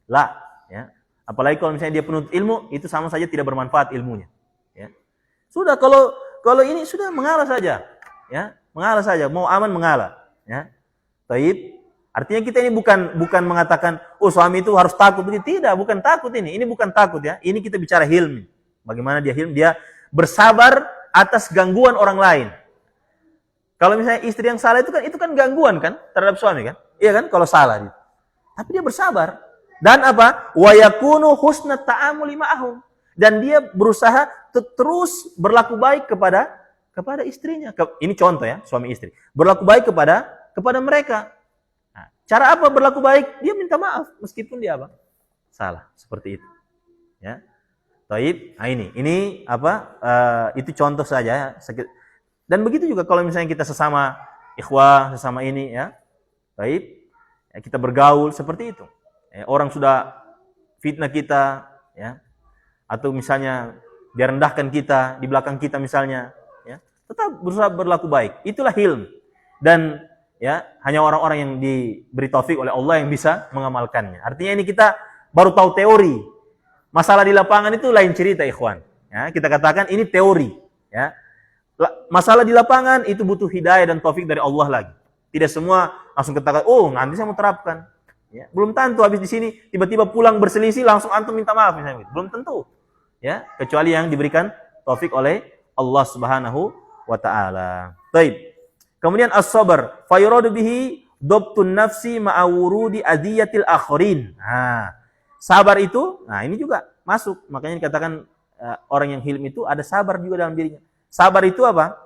lah ya. Apalagi kalau misalnya dia penuntut ilmu, itu sama saja tidak bermanfaat ilmunya. Ya. Sudah kalau ini sudah mengalah saja. Ya, mengalah saja, mau aman mengalah, ya. Taib. Artinya kita ini bukan mengatakan suami itu harus takut. Tidak, bukan takut ini. Ini bukan takut ya. Ini kita bicara hilm. Bagaimana dia hilm? Dia bersabar atas gangguan orang lain. Kalau misalnya istri yang salah itu kan gangguan kan terhadap suami kan? Iya kan kalau salah dia. Tapi dia bersabar. Dan apa? Wa yakunu husnat ta'amuli ma'ahum. Dan dia berusaha terus berlaku baik kepada istrinya. Ini contoh ya, suami istri. Berlaku baik kepada mereka. Nah, cara apa berlaku baik? Dia minta maaf meskipun dia salah, seperti itu. Ya. Taib, nah ini itu contoh saja. Dan begitu juga kalau misalnya kita sesama ikhwah, sesama ini ya, taib, ya, kita bergaul seperti itu. Ya, orang sudah fitnah kita, ya, atau misalnya dia rendahkan kita di belakang kita misalnya, ya, tetap berusaha berlaku baik. Itulah hilm. Dan ya hanya orang-orang yang diberi taufik oleh Allah yang bisa mengamalkannya. Artinya ini kita baru tahu teori. Masalah di lapangan itu lain cerita, ikhwan. Ya, kita katakan ini teori. Ya. Masalah di lapangan itu butuh hidayah dan taufik dari Allah lagi. Tidak semua langsung katakan, nanti saya mau terapkan. Ya. Belum tentu habis di sini tiba-tiba pulang berselisih langsung antum minta maaf misalnya. Belum tentu. Ya, kecuali yang diberikan taufik oleh Allah Subhanahu wa taala. Baik. Kemudian as-sabr, fa yuradu bihi dabtun nafsi ma'a wurudi adiyatil akharin. Sabar itu, ini juga masuk. Makanya dikatakan orang yang hilm itu ada sabar juga dalam dirinya. Sabar itu apa?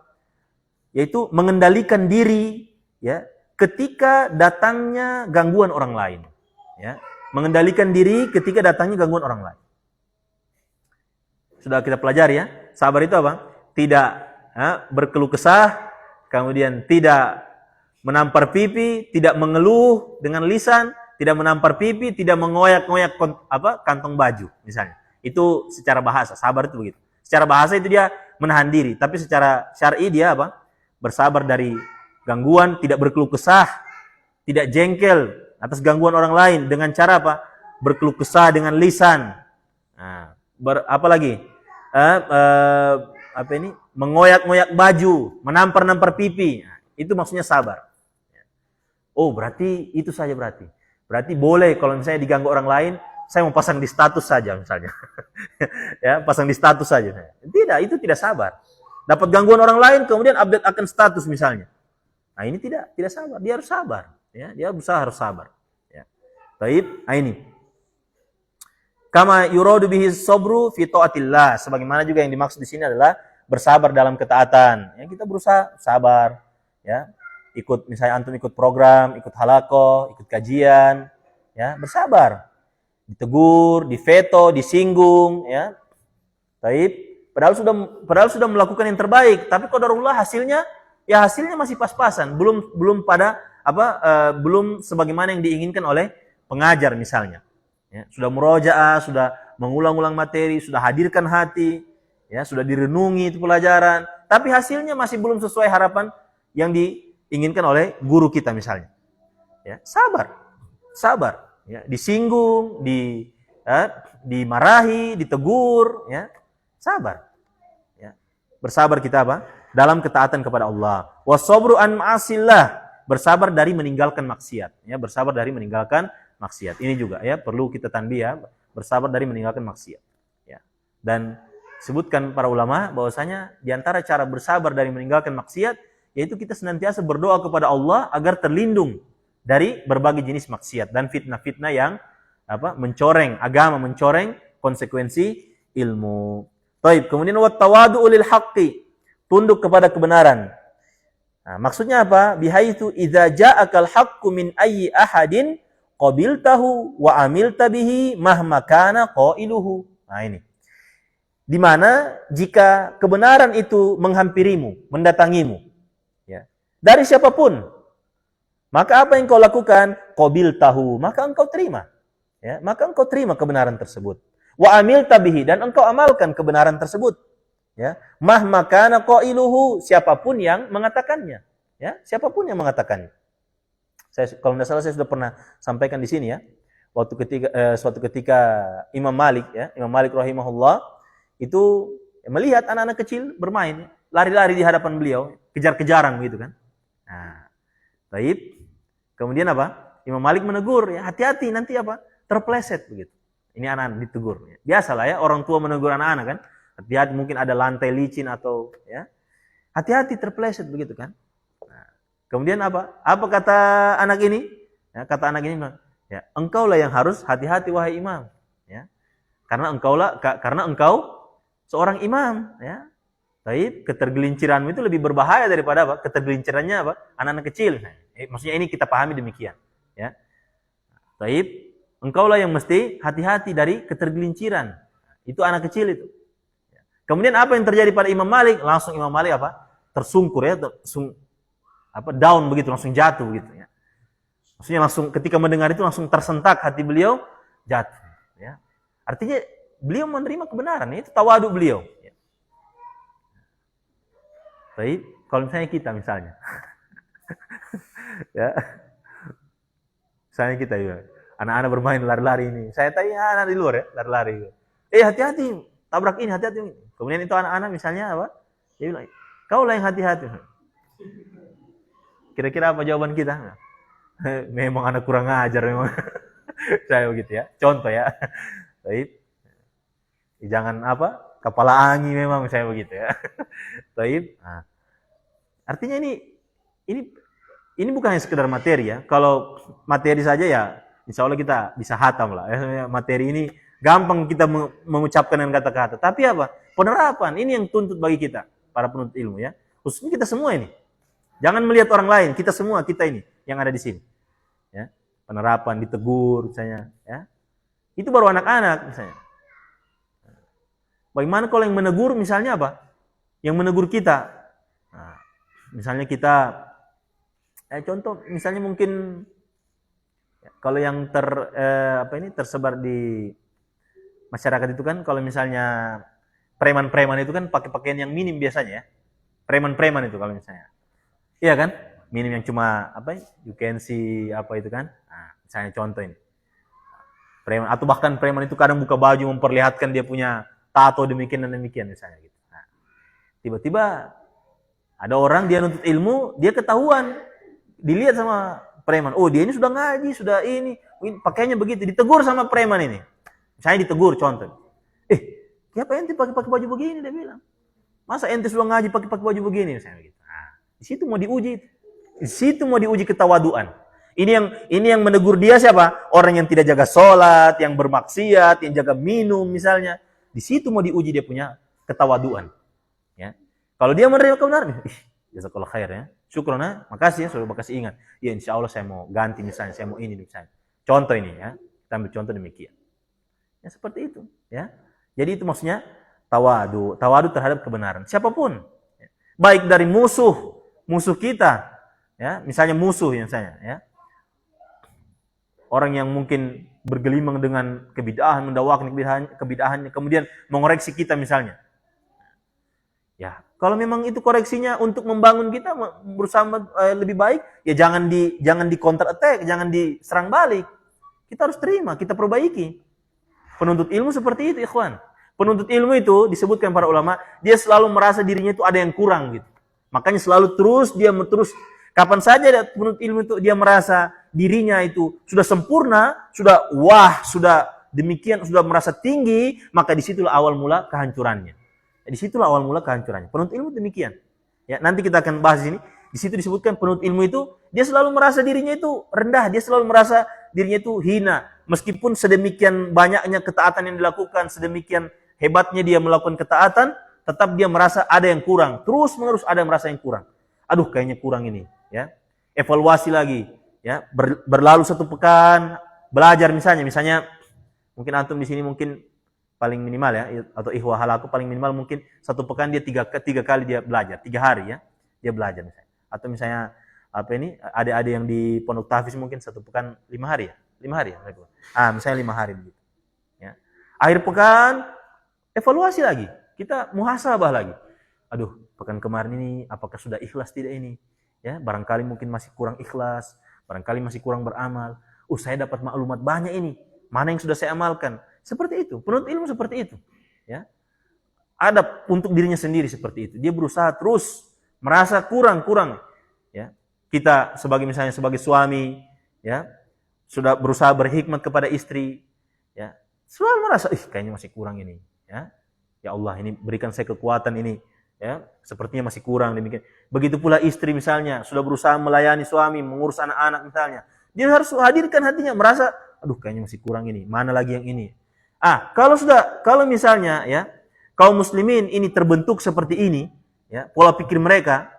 Yaitu mengendalikan diri ya ketika datangnya gangguan orang lain. Ya, mengendalikan diri ketika datangnya gangguan orang lain. Sudah kita pelajari ya. Sabar itu apa? Tidak berkeluh kesah, kemudian tidak menampar pipi, tidak mengeluh dengan lisan, tidak menampar pipi, tidak mengoyak-ngoyak kantong baju misalnya. Itu secara bahasa, sabar itu begitu. Secara bahasa itu dia menahan diri, tapi secara syar'i dia bersabar dari gangguan, tidak berkeluh kesah, tidak jengkel atas gangguan orang lain dengan cara berkeluh kesah dengan lisan. Mengoyak-ngoyak baju, menampar-nampar pipi. Itu maksudnya sabar. Berarti itu saja berarti. Berarti boleh kalau misalnya diganggu orang lain, saya mau pasang di status saja misalnya. Ya, pasang di status saja. Tidak, itu tidak sabar. Dapat gangguan orang lain kemudian update akan status misalnya. Nah, ini tidak sabar. Dia harus sabar, ya. Dia berusaha harus sabar, ya. Baik, ini. Kama yuradu bihi sabru fi taatillah. Sebagaimana juga yang dimaksud di sini adalah bersabar dalam ketaatan. Ya, kita berusaha sabar, ya. Misalnya antum ikut program, ikut halaqah, ikut kajian, ya, bersabar. Ditegur, diveto, disinggung, ya. Baik, padahal sudah melakukan yang terbaik, tapi qadarullah hasilnya masih pas-pasan, belum sebagaimana yang diinginkan oleh pengajar misalnya. Ya, sudah murojaah, sudah mengulang-ulang materi, sudah hadirkan hati, ya, sudah direnungi itu pelajaran, tapi hasilnya masih belum sesuai harapan yang diinginkan oleh guru kita misalnya. Ya, sabar, ya, disinggung, dimarahi, ditegur, ya, sabar. Ya. Bersabar kita dalam ketaatan kepada Allah. Wasabru an ma'asillah, bersabar dari meninggalkan maksiat. Ya, bersabar dari meninggalkan maksiat. Ini juga ya perlu kita tanbih ya, bersabar dari meninggalkan maksiat. Ya. Dan sebutkan para ulama bahwasanya di antara cara bersabar dari meninggalkan maksiat yaitu kita senantiasa berdoa kepada Allah agar terlindung dari berbagai jenis maksiat dan fitnah-fitnah yang mencoreng agama, mencoreng konsekuensi ilmu. Baik, kemudian wat tawadu'u lil haqqi tunduk kepada kebenaran. Nah, maksudnya apa? Bihaitsu idza ja'akal haqqu min ayyi ahadin qabiltahu wa amilta bihi mahma kana qailuhu. Nah, ini. Di mana jika kebenaran itu menghampirimu, mendatangimu, ya, dari siapapun, maka apa yang kau lakukan? Qabiltahu, maka engkau terima. Ya, maka engkau terima kebenaran tersebut. Wa amilta bihi, dan engkau amalkan kebenaran tersebut. Ya, mahma kana qailuhu, siapapun yang mengatakannya, ya, siapapun yang mengatakannya. Kalau tidak salah saya sudah pernah sampaikan di sini ya. Suatu ketika Imam Malik rahimahullah itu melihat anak-anak kecil bermain, lari-lari di hadapan beliau, kejar-kejaran begitu kan. Nah, baik. Kemudian apa? Imam Malik menegur, ya, hati-hati nanti apa? Terpleset begitu. Ini anak-anak ditegur. Biasalah ya orang tua menegur anak-anak kan. Hati-hati, mungkin ada lantai licin atau ya. Hati-hati terpleset begitu kan. Nah, kemudian apa? Apa kata anak ini? Ya, kata anak ini, ya, engkaulah yang harus hati-hati wahai imam. Ya. Karena engkau seorang imam, ya. Baik, ketergelinciranmu itu lebih berbahaya daripada apa? Ketergelincirannya apa? Anak-anak kecil. Maksudnya ini kita pahami demikian, ya. Baik, engkaulah yang mesti hati-hati dari ketergelinciran. Itu anak kecil itu. Kemudian apa yang terjadi pada Imam Malik? Langsung Imam Malik apa? Tersungkur ya, down begitu, langsung jatuh begitu ya. Maksudnya langsung ketika mendengar itu langsung tersentak hati beliau, jatuh ya. Artinya beliau menerima kebenaran, itu tawadu beliau ya. Baik, kalau misalnya kita ya. Misalnya kita ya, anak-anak bermain lari-lari ini. Saya tanya anak di luar ya, lari-lari. Hati-hati, tabrak ini, hati-hati. Kemudian itu anak-anak misalnya apa? Dia bilang, kau lah yang hati-hati. Kira-kira apa jawaban kita? Memang anak kurang ajar memang. Saya begitu ya. Contoh ya. Baik. Jangan apa? Kepala angin memang saya begitu ya. Baik. Nah, artinya ini bukan hanya sekedar materi ya. Kalau materi saja ya, insya Allah kita bisa hatam lah. Ya, materi ini gampang kita mengucapkan dengan kata-kata. Tapi apa? Penerapan, ini yang tuntut bagi kita, para penuntut ilmu ya. Khususnya kita semua ini. Jangan melihat orang lain, kita semua, kita ini yang ada di sini. Ya. Penerapan, ditegur misalnya, ya. Itu baru anak-anak misalnya. Bagaimana kalau yang menegur misalnya apa? Yang menegur kita. Nah, misalnya kita contoh misalnya mungkin kalau yang tersebar di masyarakat itu kan, kalau misalnya preman-preman itu kan pakai pakaian yang minim biasanya ya. Preman-preman itu kalau misalnya. Iya kan? Minim yang cuma you can see apa itu kan. Nah, misalnya contoh ini. Preman, atau bahkan preman itu kadang buka baju memperlihatkan dia punya tato demikian dan demikian misalnya gitu. Nah, tiba-tiba ada orang dia nuntut ilmu, dia ketahuan. Dilihat sama preman. Oh, dia ini sudah ngaji, sudah ini pakaiannya begitu. Ditegur sama preman ini. Misalnya ditegur contoh. Kenapa ente pakai baju begini, dia bilang. Masa ente sudah ngaji pakai baju begini, misalnya begitu. Nah, di situ mau diuji. Di situ mau diuji ketawaduan. Ini yang menegur dia siapa? Orang yang tidak jaga sholat, yang bermaksiat, yang jaga minum misalnya. Di situ mau diuji dia punya ketawaduan. Ya. Kalau dia menerima kebenaran, jazakallah khair ya. Syukron ya, makasih ya, sudah kasih ingat. Ya insya Allah saya mau ganti misalnya, saya mau ini misalnya. Contoh ini ya, kita ambil contoh demikian. Ya seperti itu ya. Jadi itu maksudnya tawadu terhadap kebenaran. Siapapun, ya. Baik dari musuh kita, ya, misalnya musuh misalnya, ya. Orang yang mungkin bergelimang dengan kebidahan, mendakwakan kebidahannya, kemudian mengoreksi kita misalnya. Ya, kalau memang itu koreksinya untuk membangun kita bersama lebih baik, ya jangan di counter attack, jangan diserang balik. Kita harus terima, kita perbaiki. Penuntut ilmu seperti itu, ikhwan. Penuntut ilmu itu disebutkan para ulama, dia selalu merasa dirinya itu ada yang kurang gitu. Makanya selalu terus kapan saja penuntut ilmu itu dia merasa dirinya itu sudah sempurna, sudah demikian, sudah merasa tinggi, maka disitulah awal mula kehancurannya. Disitulah awal mula kehancurannya. Penuntut ilmu demikian. Ya, nanti kita akan bahas ini. Di situ disebutkan penuntut ilmu itu dia selalu merasa dirinya itu rendah, dia selalu merasa dirinya itu hina. Meskipun sedemikian banyaknya ketaatan yang dilakukan, sedemikian hebatnya dia melakukan ketaatan, tetap dia merasa ada yang kurang, terus menerus ada yang merasa yang kurang. Aduh, kayaknya kurang ini, ya. Evaluasi lagi, ya. Berlalu 1 pekan belajar misalnya mungkin antum di sini mungkin paling minimal ya, atau ikhwah halaku paling minimal mungkin 1 pekan dia tiga kali dia belajar, 3 hari ya dia belajar misalnya. Atau misalnya adik-adik yang di pondok tahfiz mungkin 1 pekan 5 hari ya, 5 hari ya. Misalnya 5 hari begitu. Ya. Akhir pekan evaluasi lagi, kita muhasabah lagi. Aduh, pekan kemarin ini apakah sudah ikhlas tidak ini? Ya, barangkali mungkin masih kurang ikhlas, barangkali masih kurang beramal. Saya dapat maklumat banyak ini. Mana yang sudah saya amalkan? Seperti itu. Penuntut ilmu seperti itu. Ya. Ada untuk dirinya sendiri seperti itu. Dia berusaha terus merasa kurang. Ya. Kita misalnya sebagai suami, ya, sudah berusaha berhikmat kepada istri, ya, selalu merasa, kayaknya masih kurang ini, ya. Ya Allah, ini berikan saya kekuatan ini, ya, sepertinya masih kurang demikian. Begitu pula istri misalnya sudah berusaha melayani suami, mengurus anak-anak misalnya, dia harus hadirkan hatinya, merasa, aduh kayaknya masih kurang ini, mana lagi yang ini. Kalau misalnya ya kaum muslimin ini terbentuk seperti ini, ya, pola pikir mereka,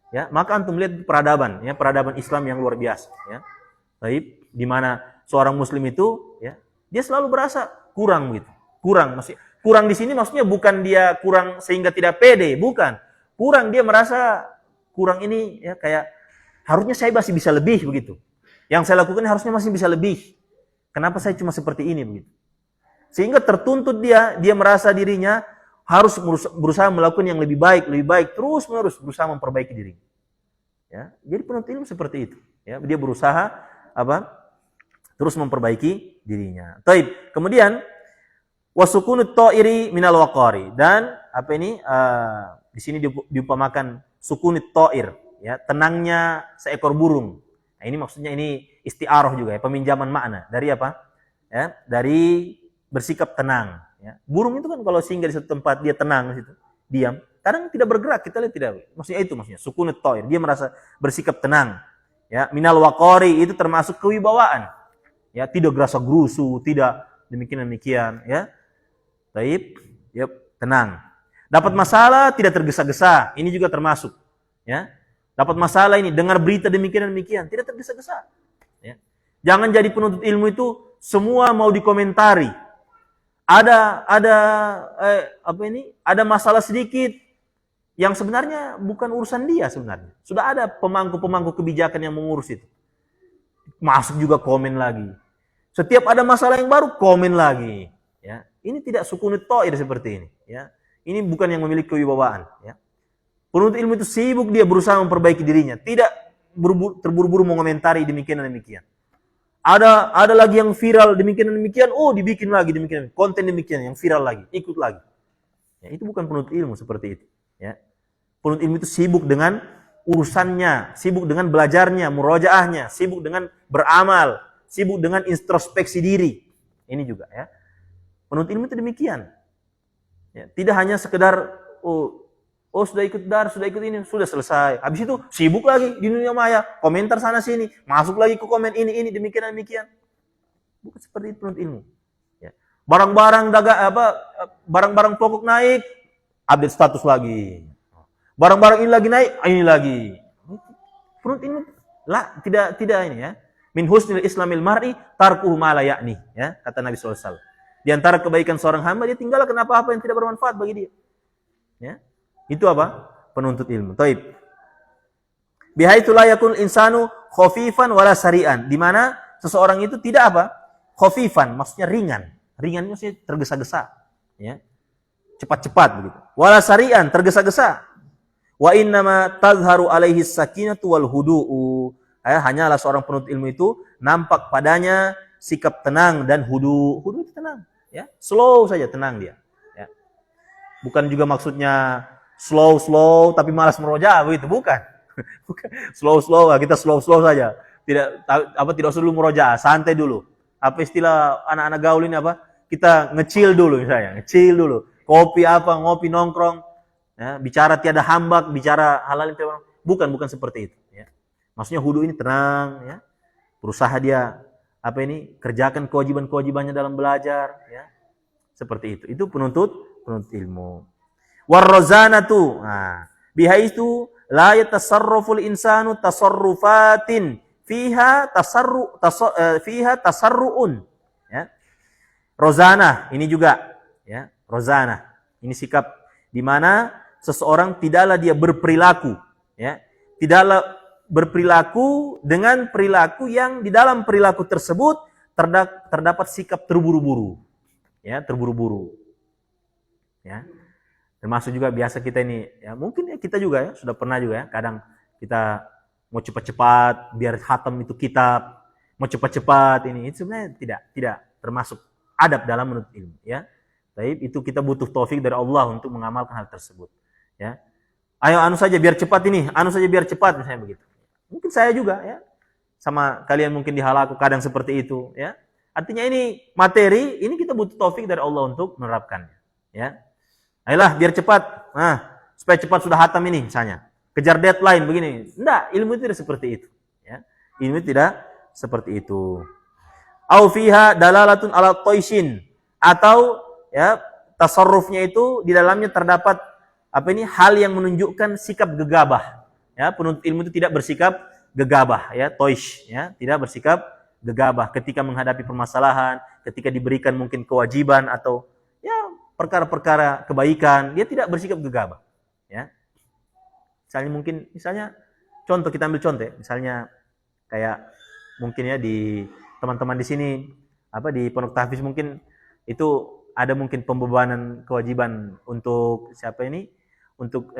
ya, maka antum lihat peradaban Islam yang luar biasa, ya. Baik, di mana seorang muslim itu, ya, dia selalu berasa kurang gitu. Kurang di sini maksudnya bukan dia kurang sehingga tidak pede, bukan. Kurang dia merasa kurang ini, ya, kayak harusnya saya masih bisa lebih begitu. Yang saya lakukan harusnya masih bisa lebih. Kenapa saya cuma seperti ini begitu? Sehingga tertuntut dia merasa dirinya harus berusaha melakukan yang lebih baik, terus menerus berusaha memperbaiki diri. Ya, jadi penuntut ilmu seperti itu. Ya, dia berusaha terus memperbaiki dirinya. Taib. Kemudian wasukunut ta'iri minal waqari, dan di sini diumpamakan sukunut ta'ir, ya, tenangnya seekor burung. Nah, ini maksudnya ini isti'arah juga ya, peminjaman makna dari Ya, dari bersikap tenang. Ya. Burung itu kan kalau singgah di satu tempat dia tenang di situ, diam. Kadang tidak bergerak, kita lihat tidak. Maksudnya sukunut ta'ir, dia merasa bersikap tenang. Ya, minal waqari itu termasuk kewibawaan. Ya, tidak gerasa gerusu, tidak demikian, ya. Taib, ya, tenang. Dapat masalah tidak tergesa-gesa, ini juga termasuk. Ya. Dapat masalah ini, dengar berita demikian, tidak tergesa-gesa. Ya. Jangan jadi penuntut ilmu itu semua mau dikomentari. Ada masalah sedikit yang sebenarnya bukan urusan dia sebenarnya. Sudah ada pemangku kebijakan yang mengurus itu. Masuk juga komen lagi. Setiap ada masalah yang baru komen lagi. Ya, ini tidak sukunut ta'ir seperti ini. Ya, ini bukan yang memiliki kewibawaan. Ya. Penuntut ilmu itu sibuk dia berusaha memperbaiki dirinya, tidak terburu-buru mengomentari demikian. Ada lagi yang viral demikian, dibikin lagi demikian, konten demikian yang viral lagi, ikut lagi. Ya, itu bukan penuntut ilmu seperti itu. Ya. Penuntut ilmu itu sibuk dengan urusannya, sibuk dengan belajarnya, murojaahnya, sibuk dengan beramal, sibuk dengan introspeksi diri. Ini juga, ya. Penuntut ilmu itu demikian. Ya, tidak hanya sekedar sudah ikut sudah ikut ini, sudah selesai. Habis itu sibuk lagi di dunia maya, komentar sana sini, masuk lagi ke komen ini demikian. Bukan seperti itu penuntut ilmu. Ya. Barang-barang pokok naik, update status lagi. Barang-barang ini lagi naik, ini lagi. Penuntut ilmu tidak ini, ya. Min husnil islamil mar'i tarkuhu ma la ya'ni, ya, kata Nabi sallallahu alaihi wasallam. Di antara kebaikan seorang hamba, dia tinggalkan apa-apa yang tidak bermanfaat bagi dia. Ya. Itu penuntut ilmu. Taib. Bihaitsu la yakun insanu khafifan wala sari'an. Di mana seseorang itu tidak khafifan, maksudnya ringan. Ringan maksudnya tergesa-gesa, ya. Cepat-cepat begitu. Wala sari'an, tergesa-gesa. Wa innama tazharu alaihi sakinatu wal hudu'u. Hanyalah seorang penuntut ilmu itu nampak padanya sikap tenang dan hudu. Hudu itu tenang, ya. Slow saja, tenang dia, ya. Bukan juga maksudnya slow tapi malas meroja begitu, bukan. Slow kita slow saja. Tidak usah dulu meroja, santai dulu. Apa istilah anak-anak gaul ini Kita ngecil dulu misalnya, Kopi ngopi nongkrong, ya, bicara tiada hambak, bicara halal itu bukan seperti itu, ya. Maksudnya hudu ini tenang, ya. Berusaha dia kerjakan kewajiban-kewajibannya dalam belajar, ya. Seperti itu. Itu penuntut ilmu. Warrazanatu. Nah, bihaitu la yatasarraful insanu tasarrufatin fiha tasarruun. Ya. Rozana ini juga, ya, rozana. Ini sikap di mana seseorang tidaklah dia berperilaku, ya. Tidaklah berperilaku dengan perilaku yang di dalam perilaku tersebut terdapat sikap terburu-buru. Ya, terburu-buru. Ya. Termasuk juga biasa kita ini, ya mungkin ya kita juga ya sudah pernah juga ya, kadang kita mau cepat-cepat biar khatam itu kitab, mau cepat-cepat ini sebenarnya tidak termasuk adab dalam menuntut ilmu, ya. Tapi itu kita butuh taufik dari Allah untuk mengamalkan hal tersebut, ya. Ayo anu saja biar cepat ini, anu saja biar cepat misalnya begitu. Mungkin saya juga ya, sama kalian mungkin di halaku kadang seperti itu, ya. Artinya ini materi, ini kita butuh taufik dari Allah untuk menerapkannya, ya. Ayolah biar cepat. Nah, supaya cepat sudah hatam ini misalnya. Kejar deadline begini. Enggak, ilmu itu tidak seperti itu, ya. Ilmu tidak seperti itu. Au fiha dalalatun ala toishin, atau ya tasarrufnya itu di dalamnya terdapat apa ini hal yang menunjukkan sikap gegabah. Ya, penuntut ilmu itu tidak bersikap gegabah, ya, toish, ya, tidak bersikap gegabah ketika menghadapi permasalahan, ketika diberikan mungkin kewajiban atau ya perkara-perkara kebaikan, dia tidak bersikap gegabah, ya. Misalnya contoh, kita ambil contoh ya, misalnya kayak mungkin ya di teman-teman di sini apa di Pondok Tahfiz mungkin itu ada mungkin pembebanan kewajiban untuk siapa ini, untuk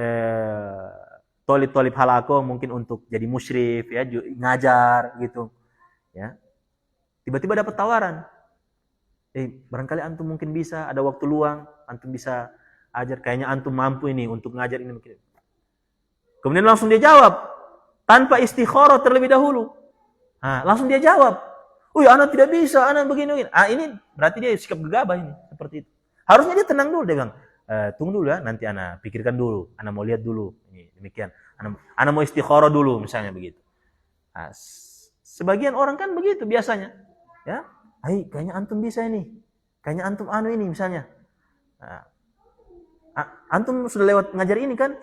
tolib-tolib halako, mungkin untuk jadi musyrif ya, ngajar gitu, ya. Tiba-tiba dapat tawaran, barangkali antum mungkin bisa, ada waktu luang, antum bisa ajar, kayaknya antum mampu ini untuk ngajar ini mungkin. Kemudian langsung dia jawab tanpa istikharah terlebih dahulu. Nah, langsung dia jawab, anak tidak bisa, anak begini. Ini berarti dia sikap gegabah ini, seperti itu. Harusnya dia tenang dulu, dia bilang, tunggu dulu ya, nanti anak pikirkan dulu, anak mau lihat dulu, ini demikian. Anak mau istikharah dulu, misalnya begitu. Nah, sebagian orang kan begitu biasanya, ya. Kayaknya antum bisa ini, kayaknya antum anu ini misalnya. Nah, antum sudah lewat ngajar ini kan,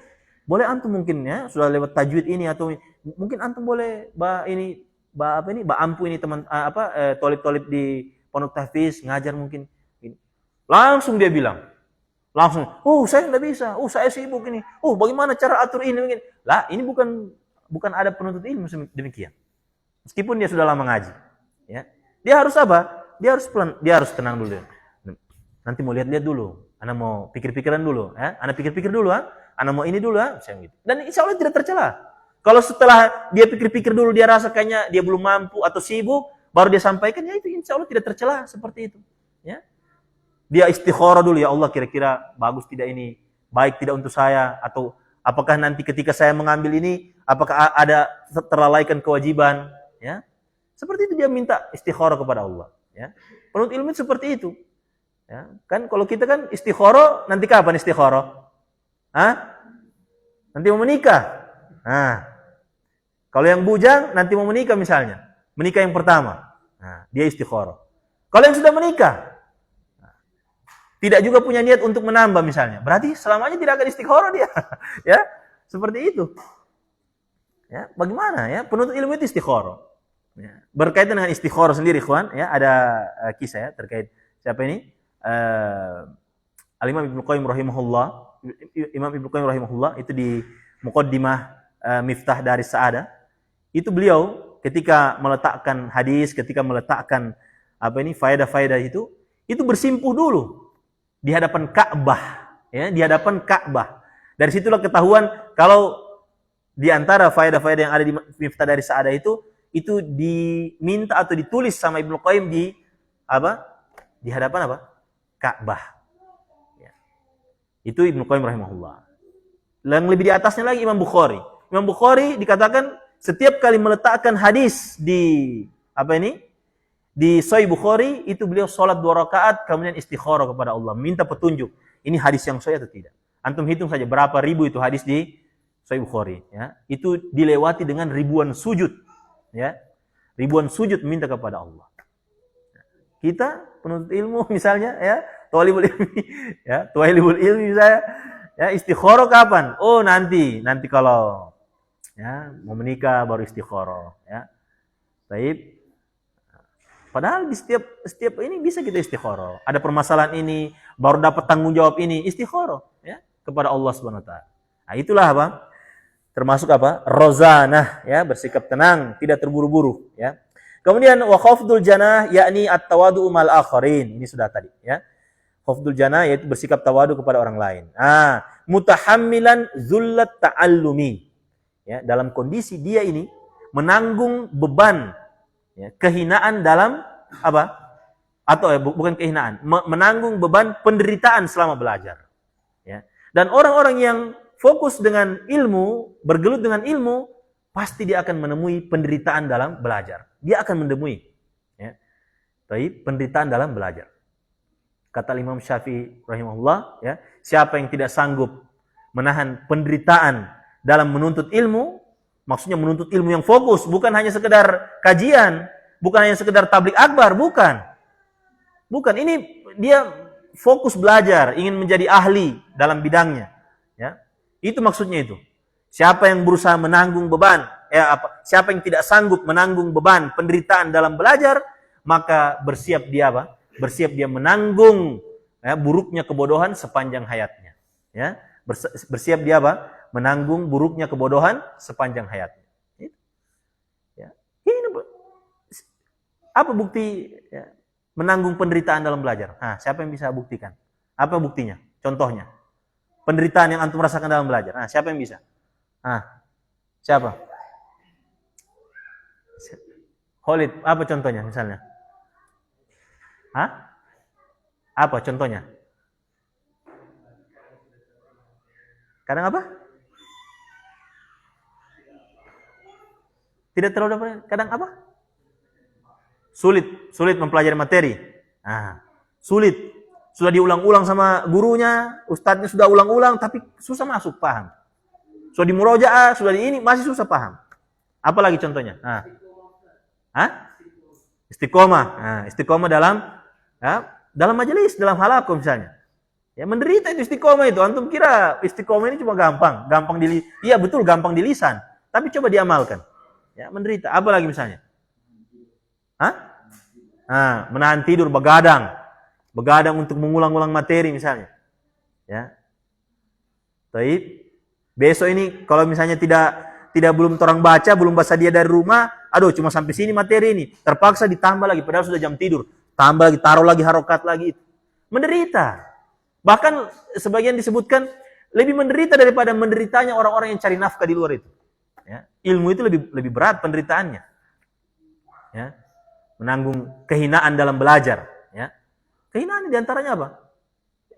boleh antum mungkin ya sudah lewat tajwid ini, atau mungkin antum boleh ampu ini teman tolib-tolib di Pondok Tahfiz ngajar mungkin. Langsung dia bilang, langsung, saya nggak bisa, saya sibuk ini, bagaimana cara atur ini mungkin. Lah, ini bukan ada penuntut ilmu demikian. Meskipun dia sudah lama ngaji, ya. Dia harus apa? Dia harus tenang dulu. Nanti mau lihat-lihat dulu. Anak mau pikir-pikiran dulu, ya. Anak pikir-pikir dulu, Anak mau ini dulu, gitu. Dan insya Allah tidak tercela. Kalau setelah dia pikir-pikir dulu, dia rasa kayaknya dia belum mampu atau sibuk, baru dia sampaikan, ya itu insya Allah tidak tercela seperti itu, ya. Dia istikharah dulu, ya Allah kira-kira bagus tidak ini, baik tidak untuk saya, atau apakah nanti ketika saya mengambil ini, apakah ada terlalaikan kewajiban, ya. Seperti itu dia minta istikharah kepada Allah, ya. Penuntut ilmu seperti itu, ya. Kan kalau kita kan istikharah, nanti kapan istikharah? Nanti mau menikah. Kalau yang bujang nanti mau menikah misalnya, menikah yang pertama, dia istikharah. Kalau yang sudah menikah, tidak juga punya niat untuk menambah misalnya, berarti selamanya tidak akan istikharah dia, ya. Seperti itu, ya. Bagaimana ya penuntut ilmu itu istikharah? Ya. Berkaitan dengan istikharah sendiri, ikhwan, ya, ada kisah ya terkait siapa ini? Al-Imam Ibnu Qayyim rahimahullah. Imam Ibnu Qayyim rahimahullah itu di Muqaddimah Miftah Daris Sa'adah, itu beliau ketika meletakkan hadis, ketika meletakkan faedah-faedah itu bersimpuh dulu di hadapan Ka'bah, ya, di hadapan Ka'bah. Dari situlah ketahuan kalau di antara faedah-faedah yang ada di Miftah Daris Sa'adah itu diminta atau ditulis sama Ibnu Qayyim di hadapan Ka'bah. Ya. Itu Ibnu Qayyim rahimahullah. Yang lebih di atasnya lagi Imam Bukhari. Imam Bukhari dikatakan setiap kali meletakkan hadis di Sahih Bukhari, itu beliau sholat 2 rakaat kemudian istikharah kepada Allah, minta petunjuk. Ini hadis yang sahih atau tidak? Antum hitung saja berapa ribu itu hadis di Sahih Bukhari, ya. Itu dilewati dengan ribuan sujud. Ya, ribuan sujud minta kepada Allah. Kita penuntut ilmu misalnya, ya, thalibul ilmi, ya, thalibul ilmi misalnya, Ya, istikharah kapan? Oh, nanti kalau ya mau menikah baru istikharah, ya. Baik. Padahal di setiap ini bisa kita istikharah. Ada permasalahan ini, baru dapat tanggung jawab ini, istikharah ya kepada Allah Subhanahu wa taala. Nah, itulah apa? Termasuk apa? Rozanah ya, bersikap tenang, tidak terburu-buru ya. Kemudian wa khafdul janah yakni at-tawadu mal akharin. Ini sudah tadi ya. Khafdul janah yaitu bersikap tawadu kepada orang lain. Mutahammilan zullat ta'allumi. Ya, dalam kondisi dia ini menanggung beban ya, kehinaan dalam apa? Atau bukan kehinaan, menanggung beban penderitaan selama belajar. Ya. Dan orang-orang yang fokus dengan ilmu, bergelut dengan ilmu, pasti dia akan menemui penderitaan dalam belajar. Dia akan menemui ya. Baik, penderitaan dalam belajar. Kata Imam Syafi'i rahimahullah, ya, siapa yang tidak sanggup menahan penderitaan dalam menuntut ilmu, maksudnya menuntut ilmu yang fokus, bukan hanya sekedar kajian, bukan hanya sekedar tablik akbar, bukan. Bukan, ini dia fokus belajar, ingin menjadi ahli dalam bidangnya. Ya. Itu maksudnya itu. Siapa yang berusaha menanggung beban, siapa yang tidak sanggup menanggung beban penderitaan dalam belajar, maka bersiap dia apa? Bersiap dia menanggung ya, buruknya kebodohan sepanjang hayatnya. Ya. Bersiap dia apa? Menanggung buruknya kebodohan sepanjang hayatnya. Ya. Ini apa bukti ya, menanggung penderitaan dalam belajar? Siapa yang bisa buktikan? Apa buktinya? Contohnya. Penderitaan yang antum rasakan dalam belajar. Siapa yang bisa? Siapa? Khalid, apa contohnya misalnya? Apa contohnya? Kadang apa? Tidak terlalu dapat. Kadang apa? Sulit mempelajari materi. Sulit. Sudah diulang-ulang sama gurunya, ustadznya sudah ulang-ulang, tapi susah masuk, paham. Sudah di murojaah, sudah di ini, masih susah paham. Apa lagi contohnya? Istiqomah. Istiqomah dalam majelis, dalam halakoh misalnya. Ya menderita itu istiqomah itu. Antum kira istiqomah ini cuma gampang iya betul gampang di lisan, tapi coba diamalkan. Ya menderita. Apa lagi misalnya? Menahan tidur, begadang untuk mengulang-ulang materi misalnya. Ya. Baik. Besok ini kalau misalnya tidak belum orang baca, belum baca dia dari rumah, cuma sampai sini materi ini, terpaksa ditambah lagi padahal sudah jam tidur. Tambah lagi, taruh lagi harokat lagi. Menderita. Bahkan sebagian disebutkan lebih menderita daripada menderitanya orang-orang yang cari nafkah di luar itu. Ya. Ilmu itu lebih berat penderitaannya. Ya. Menanggung kehinaan dalam belajar. Ya. Kehinaan diantaranya apa?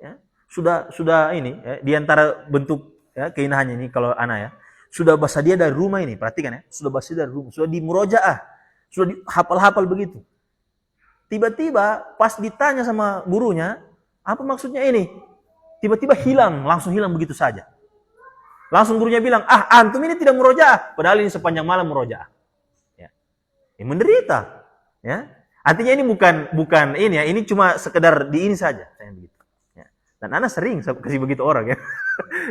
Ya. Sudah ini, ya, diantara bentuk ya, kehinaannya ini kalau anak ya, sudah bahasa dia dari rumah ini, perhatikan ya, sudah bahasa dari rumah, sudah di murojaah, sudah dihafal-hafal begitu. Tiba-tiba pas ditanya sama gurunya, apa maksudnya ini? Tiba-tiba langsung hilang begitu saja. Langsung gurunya bilang, antum ini tidak murojaah, padahal ini sepanjang malam murojaah. Ya. Ini menderita. Ya. Artinya ini bukan ini ya, ini cuma sekedar di ini saja, saya begitu. Ya. Dan ana sering kasih begitu orang ya.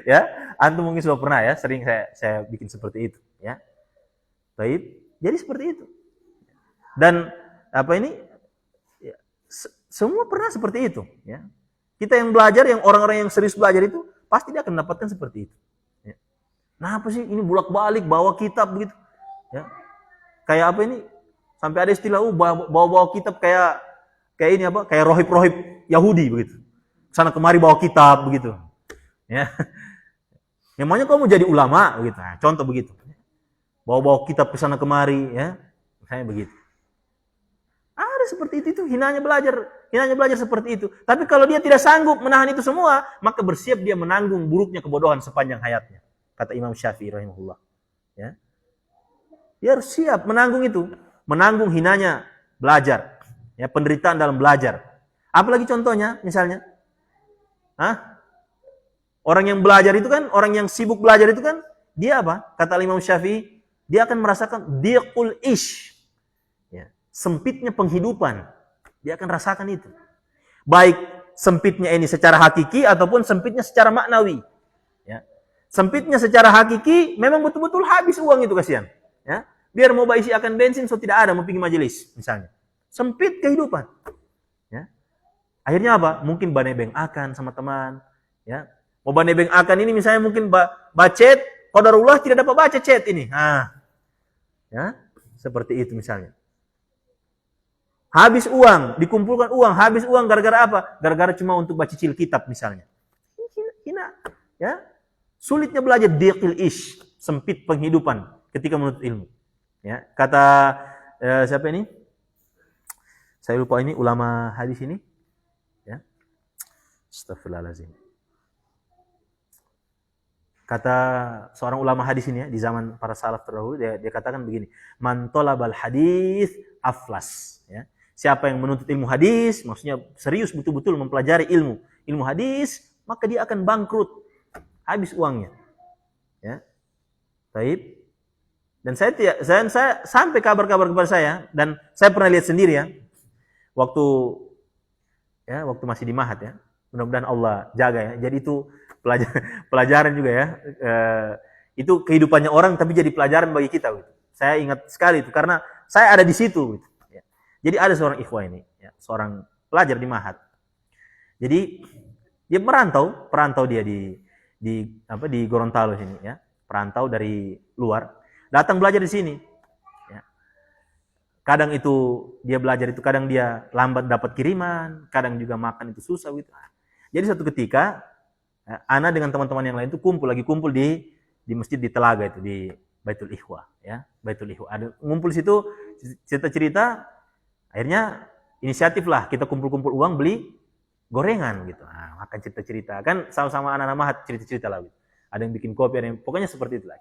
Ya, antum mungkin sudah pernah ya, sering saya bikin seperti itu, ya. Baik, jadi seperti itu. Dan apa ini? Ya, semua pernah seperti itu, ya. Kita yang belajar, yang orang-orang yang serius belajar itu pasti dia akan mendapatkan seperti itu. Ya. Nah, apa sih ini bolak-balik bawa kitab begitu, ya. Kayak apa ini? Sampai ada istilah bawa kitab kayak ini apa? Kayak rohib-rohib Yahudi begitu. Sana kemari bawa kitab begitu. Ya. Memangnya kamu jadi ulama begitu. Nah, contoh begitu. Bawa-bawa kitab ke sana kemari ya. Misalnya begitu. Ada seperti itu hinanya belajar seperti itu. Tapi kalau dia tidak sanggup menahan itu semua, maka bersiap dia menanggung buruknya kebodohan sepanjang hayatnya. Kata Imam Syafi'i rahimahullah. Ya. Dia harus siap menanggung itu. Menanggung hinanya belajar. Ya, penderitaan dalam belajar. Apalagi contohnya misalnya? Orang yang belajar itu kan, orang yang sibuk belajar itu kan, dia apa? Kata Imam Syafi'i, dia akan merasakan diqul ish. Ya, sempitnya penghidupan. Dia akan rasakan itu. Baik sempitnya ini secara hakiki ataupun sempitnya secara maknawi. Sempitnya secara hakiki, memang betul-betul habis uang itu, kasihan. Ya. Biar mau isi akan bensin, so tidak ada, mau pergi majelis, misalnya. Sempit kehidupan. Ya. Akhirnya apa? Mungkin banebeng akan sama teman. Ya. Mau banebeng akan ini misalnya mungkin bacet, qadarullah tidak dapat baca chat ini. Ya. Seperti itu misalnya. Habis uang, dikumpulkan uang, habis uang gara-gara apa? Gara-gara cuma untuk baca cicil kitab misalnya. Hina. Ya. Sulitnya belajar diqil ish, sempit penghidupan ketika menuntut ilmu. Ya, kata siapa ini? Saya lupa ini ulama hadis ini. Ya. Astagfirullahalazim. Kata seorang ulama hadis ini ya, di zaman para salaf terdahulu, dia katakan begini, man talabal hadis aflas. Ya. Siapa yang menuntut ilmu hadis, maksudnya serius betul-betul mempelajari ilmu hadis, maka dia akan bangkrut. Habis uangnya. Ya. Baik. Dan saya sampai kabar-kabar kepada saya, dan saya pernah lihat sendiri ya. Waktu masih di Mahat ya. Mudah-mudahan Allah jaga ya. Jadi itu pelajaran juga ya. Itu kehidupannya orang tapi jadi pelajaran bagi kita gitu. Saya ingat sekali itu karena saya ada di situ gitu. Ya. Jadi ada seorang ikhwah ini, ya, seorang pelajar di Mahat. Jadi dia perantau dia di Gorontalo sini ya, perantau dari luar, datang belajar di sini. Ya. Kadang itu dia belajar itu kadang dia lambat dapat kiriman, kadang juga makan itu susah gitu. Jadi suatu ketika ya, ana dengan teman-teman yang lain itu kumpul di masjid di Telaga itu di Baitul Ikhwah ya, Baitul Ikhwah. Ada ngumpul situ cerita-cerita, akhirnya inisiatif lah kita kumpul-kumpul uang beli gorengan gitu. Makan cerita-cerita. Kan sama-sama anak-anak Mahat cerita-cerita lah gitu. Ada yang bikin kopi, ada yang pokoknya seperti itulah.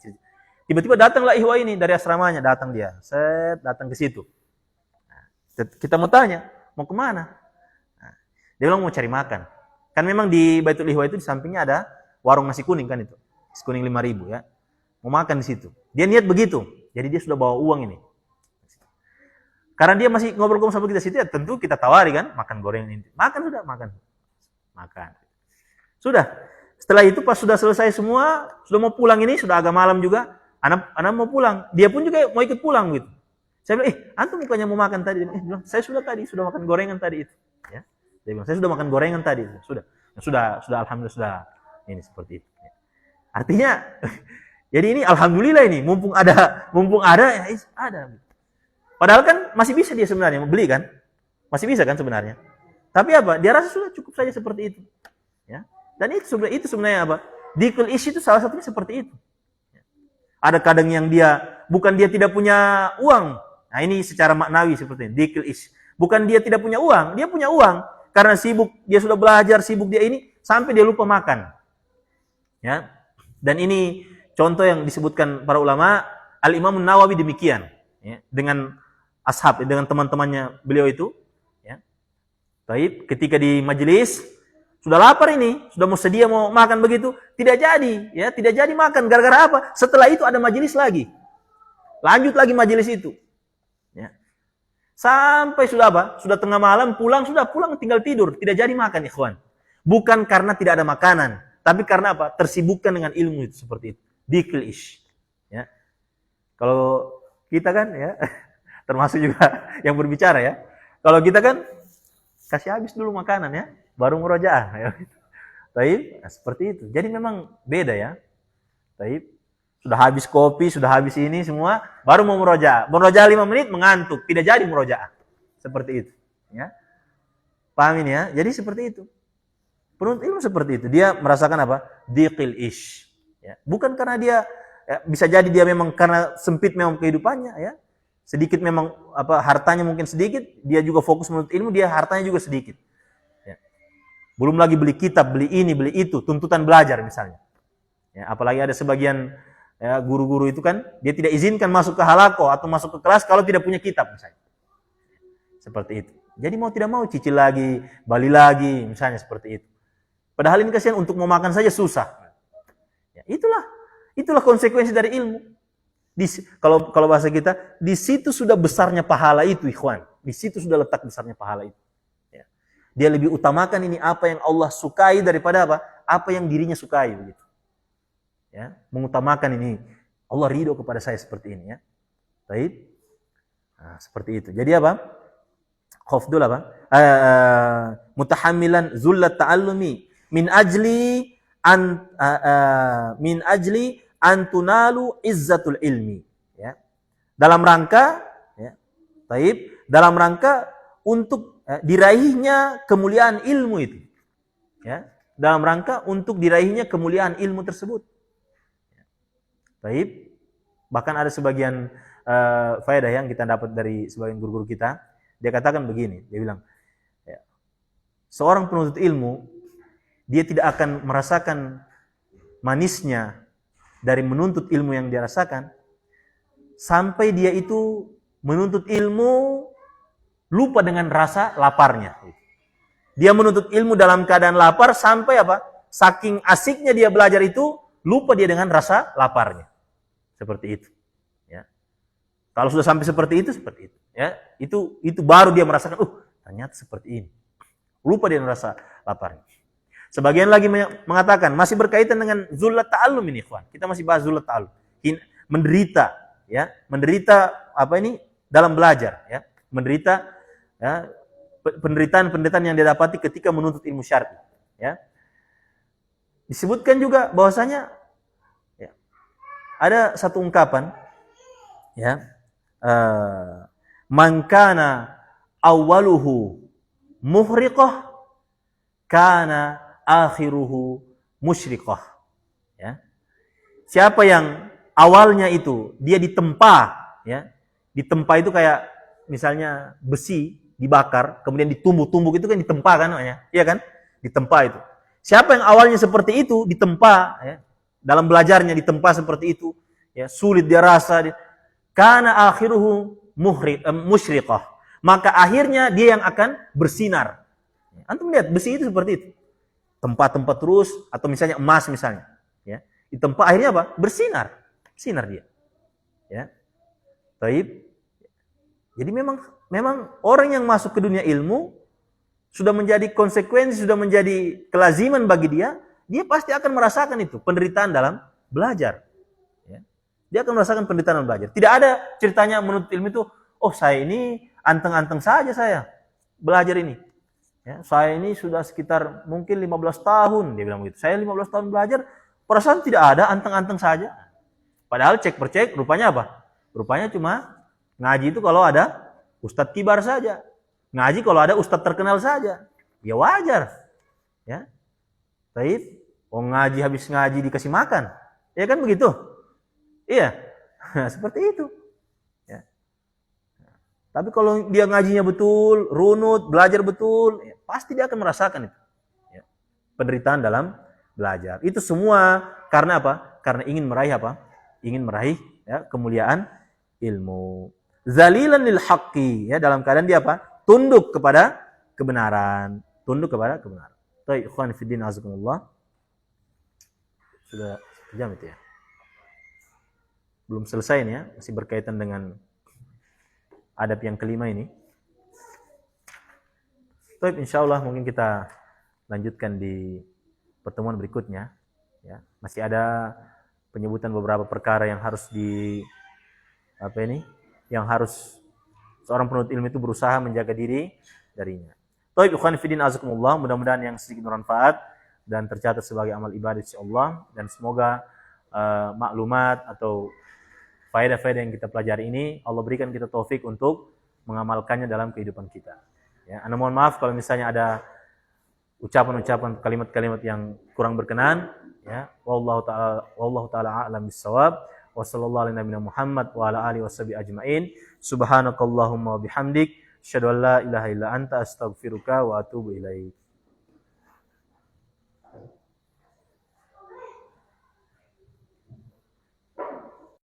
Tiba-tiba datanglah ikhwah ini dari asramanya, datang dia. Datang ke situ. Kita mau tanya, mau kemana? Dia bilang mau cari makan. Kan memang di Baitul Ikhwah itu di sampingnya ada warung nasi kuning kan itu. Nasi kuning 5.000 ya. Mau makan di situ. Dia niat begitu. Jadi dia sudah bawa uang ini. Karena dia masih ngobrol-ngobrol sama kita situ, ya tentu kita tawari kan, makan goreng ini. Makan. Sudah. Setelah itu pas sudah selesai semua, sudah mau pulang ini, sudah agak malam juga, anak mau pulang. Dia pun juga mau ikut pulang gitu. Saya bilang, antum bukannya mau makan tadi? Dia bilang, saya sudah makan gorengan tadi itu. Ya. Dia bilang, saya sudah makan gorengan tadi. Sudah, alhamdulillah sudah. Ini seperti itu. Artinya, jadi ini alhamdulillah ini, mumpung ada, ya ada. Padahal kan masih bisa dia sebenarnya membeli kan? Masih bisa kan sebenarnya. Tapi apa? Dia rasa sudah cukup saja seperti itu. Ya. Dan itu sebenarnya apa? Diqil ish itu salah satunya seperti itu. Ya. Ada kadang yang bukan dia tidak punya uang. Nah ini secara maknawi seperti ini. Diqil ish. Bukan dia tidak punya uang. Dia punya uang. Karena sibuk, dia sudah belajar, sibuk dia ini, sampai dia lupa makan. Ya. Dan ini contoh yang disebutkan para ulama, Al-Imam Nawawi demikian. Ya. Dengan ashab, dengan teman-temannya beliau itu, ya. Baik, ketika di majelis sudah lapar ini, sudah mau sedia mau makan begitu, tidak jadi makan gara-gara apa? Setelah itu ada majelis lagi. Lanjut lagi majelis itu. Ya. Sampai sudah apa? Sudah tengah malam pulang tinggal tidur, tidak jadi makan ikhwan. Bukan karena tidak ada makanan, tapi karena apa? Tersibukkan dengan ilmu itu seperti itu. Diqil ish. Ya. Kalau kita kan ya termasuk juga yang berbicara ya. Kalau kita kan kasih habis dulu makanan ya, baru murojaah ya. Taib, nah, seperti itu. Jadi memang beda ya. Taib, sudah habis kopi, sudah habis ini semua, baru mau murojaah. Murojaah 5 menit mengantuk, tidak jadi murojaah. Seperti itu, ya. Paham ini ya? Jadi seperti itu. Penuntut ilmu seperti itu. Dia merasakan apa? Diqil ish. Ya. Bukan karena dia ya, bisa jadi dia memang karena sempit memang kehidupannya ya. Sedikit memang apa hartanya mungkin sedikit, dia juga fokus menuntut ilmu, dia hartanya juga sedikit. Ya. Belum lagi beli kitab, beli ini, beli itu, tuntutan belajar misalnya. Ya, apalagi ada sebagian ya, guru-guru itu kan, dia tidak izinkan masuk ke halaqah atau masuk ke kelas kalau tidak punya kitab misalnya. Seperti itu. Jadi mau tidak mau cicil lagi, bali lagi, misalnya seperti itu. Padahal ini kasihan untuk mau makan saja susah. Ya, itulah konsekuensi dari ilmu. Kalau bahasa kita, di situ sudah besarnya pahala itu, ikhwan. Di situ sudah letak besarnya pahala itu. Ya. Dia lebih utamakan ini apa yang Allah sukai daripada apa yang dirinya sukai begitu. ya, mengutamakan ini. Allah ridho kepada saya seperti ini ya. Baik. Nah, seperti itu. Jadi apa? Khafdul apa? Mutahammilan zullat ta'allumi min ajli an tunalu izzatul ilmi ya. Dalam rangka ya. Baik, dalam rangka untuk diraihnya kemuliaan ilmu itu. Ya. Dalam rangka untuk diraihnya kemuliaan ilmu tersebut. Baik. Bahkan ada sebagian faedah yang kita dapat dari sebagian guru-guru kita, dia katakan begini, dia bilang, ya, seorang penuntut ilmu, dia tidak akan merasakan manisnya dari menuntut ilmu yang dia rasakan, sampai dia itu menuntut ilmu lupa dengan rasa laparnya. Dia menuntut ilmu dalam keadaan lapar sampai apa? Saking asiknya dia belajar itu, lupa dia dengan rasa laparnya. Seperti itu. Ya. Kalau sudah sampai seperti itu, ya, itu baru dia merasakan, ternyata seperti ini. Lupa dia merasa laparnya. Sebagian lagi mengatakan masih berkaitan dengan zullat ta'allum ini, ikhwan. Kita masih bahas zullat ta'allum. Menderita, ya, menderita apa ini dalam belajar, ya, menderita, ya, penderitaan yang dia dapati ketika menuntut ilmu syar'i, ya. Disebutkan juga bahwasanya, ya, ada satu ungkapan, ya. Man kana awwaluhu muhriqah kana akhiruhu musyriqah. Ya. Siapa yang awalnya itu dia ditempa, ya. Ditempa itu kayak misalnya besi dibakar, kemudian ditumbuk-tumbuk, itu kan ditempa kan namanya. Iya kan? Ditempa itu. Siapa yang awalnya seperti itu ditempa, ya. Dalam belajarnya ditempa seperti itu, ya, sulit dia rasa, kana akhiruhu musyriqah. Maka akhirnya dia yang akan bersinar. Antum lihat besi itu seperti itu. Tempat-tempat terus, atau misalnya emas misalnya, ya. Ditempa akhirnya apa? Bersinar. Sinar dia. Ya. Baik. Jadi memang orang yang masuk ke dunia ilmu sudah menjadi konsekuensi, sudah menjadi kelaziman bagi dia, dia pasti akan merasakan itu, penderitaan dalam belajar. Ya. Dia akan merasakan penderitaan dalam belajar. Tidak ada ceritanya menuntut ilmu itu, saya ini anteng-anteng saja saya belajar ini. Ya, saya ini sudah sekitar mungkin 15 tahun, dia bilang begitu. Saya 15 tahun belajar, perasaan tidak ada, anteng-anteng saja. Padahal cek per cek, rupanya apa? Rupanya cuma ngaji itu kalau ada ustadz kibar saja. Ngaji kalau ada ustadz terkenal saja. Ya wajar. Ya. Baik. Ngaji habis ngaji dikasih makan. Ya kan begitu? Iya. Seperti itu. Ya. Tapi kalau dia ngajinya betul, runut, belajar betul, ya, pasti dia akan merasakan itu. Ya. Penderitaan dalam belajar. Itu semua karena apa? Karena ingin meraih apa? Ingin meraih, ya, kemuliaan ilmu. Zalilan lil haqqi, ya, dalam keadaan dia apa? Tunduk kepada kebenaran. Tunduk kepada kebenaran. Baik, ikhwan fillah azakumullah. Sudah jam itu ya. Belum selesai nih ya, masih berkaitan dengan adab yang kelima ini. Baik, insyaallah mungkin kita lanjutkan di pertemuan berikutnya. Ya, masih ada penyebutan beberapa perkara yang harus yang harus seorang penuntut ilmu itu berusaha menjaga diri darinya. Baik, ikhwan fillah azakumullah, mudah-mudahan yang sedikit bermanfaat dan tercatat sebagai amal ibadah insyaallah, dan semoga maklumat atau faedah-faedah yang kita pelajari ini Allah berikan kita taufik untuk mengamalkannya dalam kehidupan kita. Ya, Anda mohon maaf kalau misalnya ada ucapan-ucapan, kalimat-kalimat yang kurang berkenan. Ya, wallahu taala a'lam bissawab. Wa sallallahu ala nabiyina Muhammad wa ala alihi washabihi ajmain. Subhanakallahumma wa bihamdik, asyhadu an la ilaha illa anta, astaghfiruka wa atubu ilaik.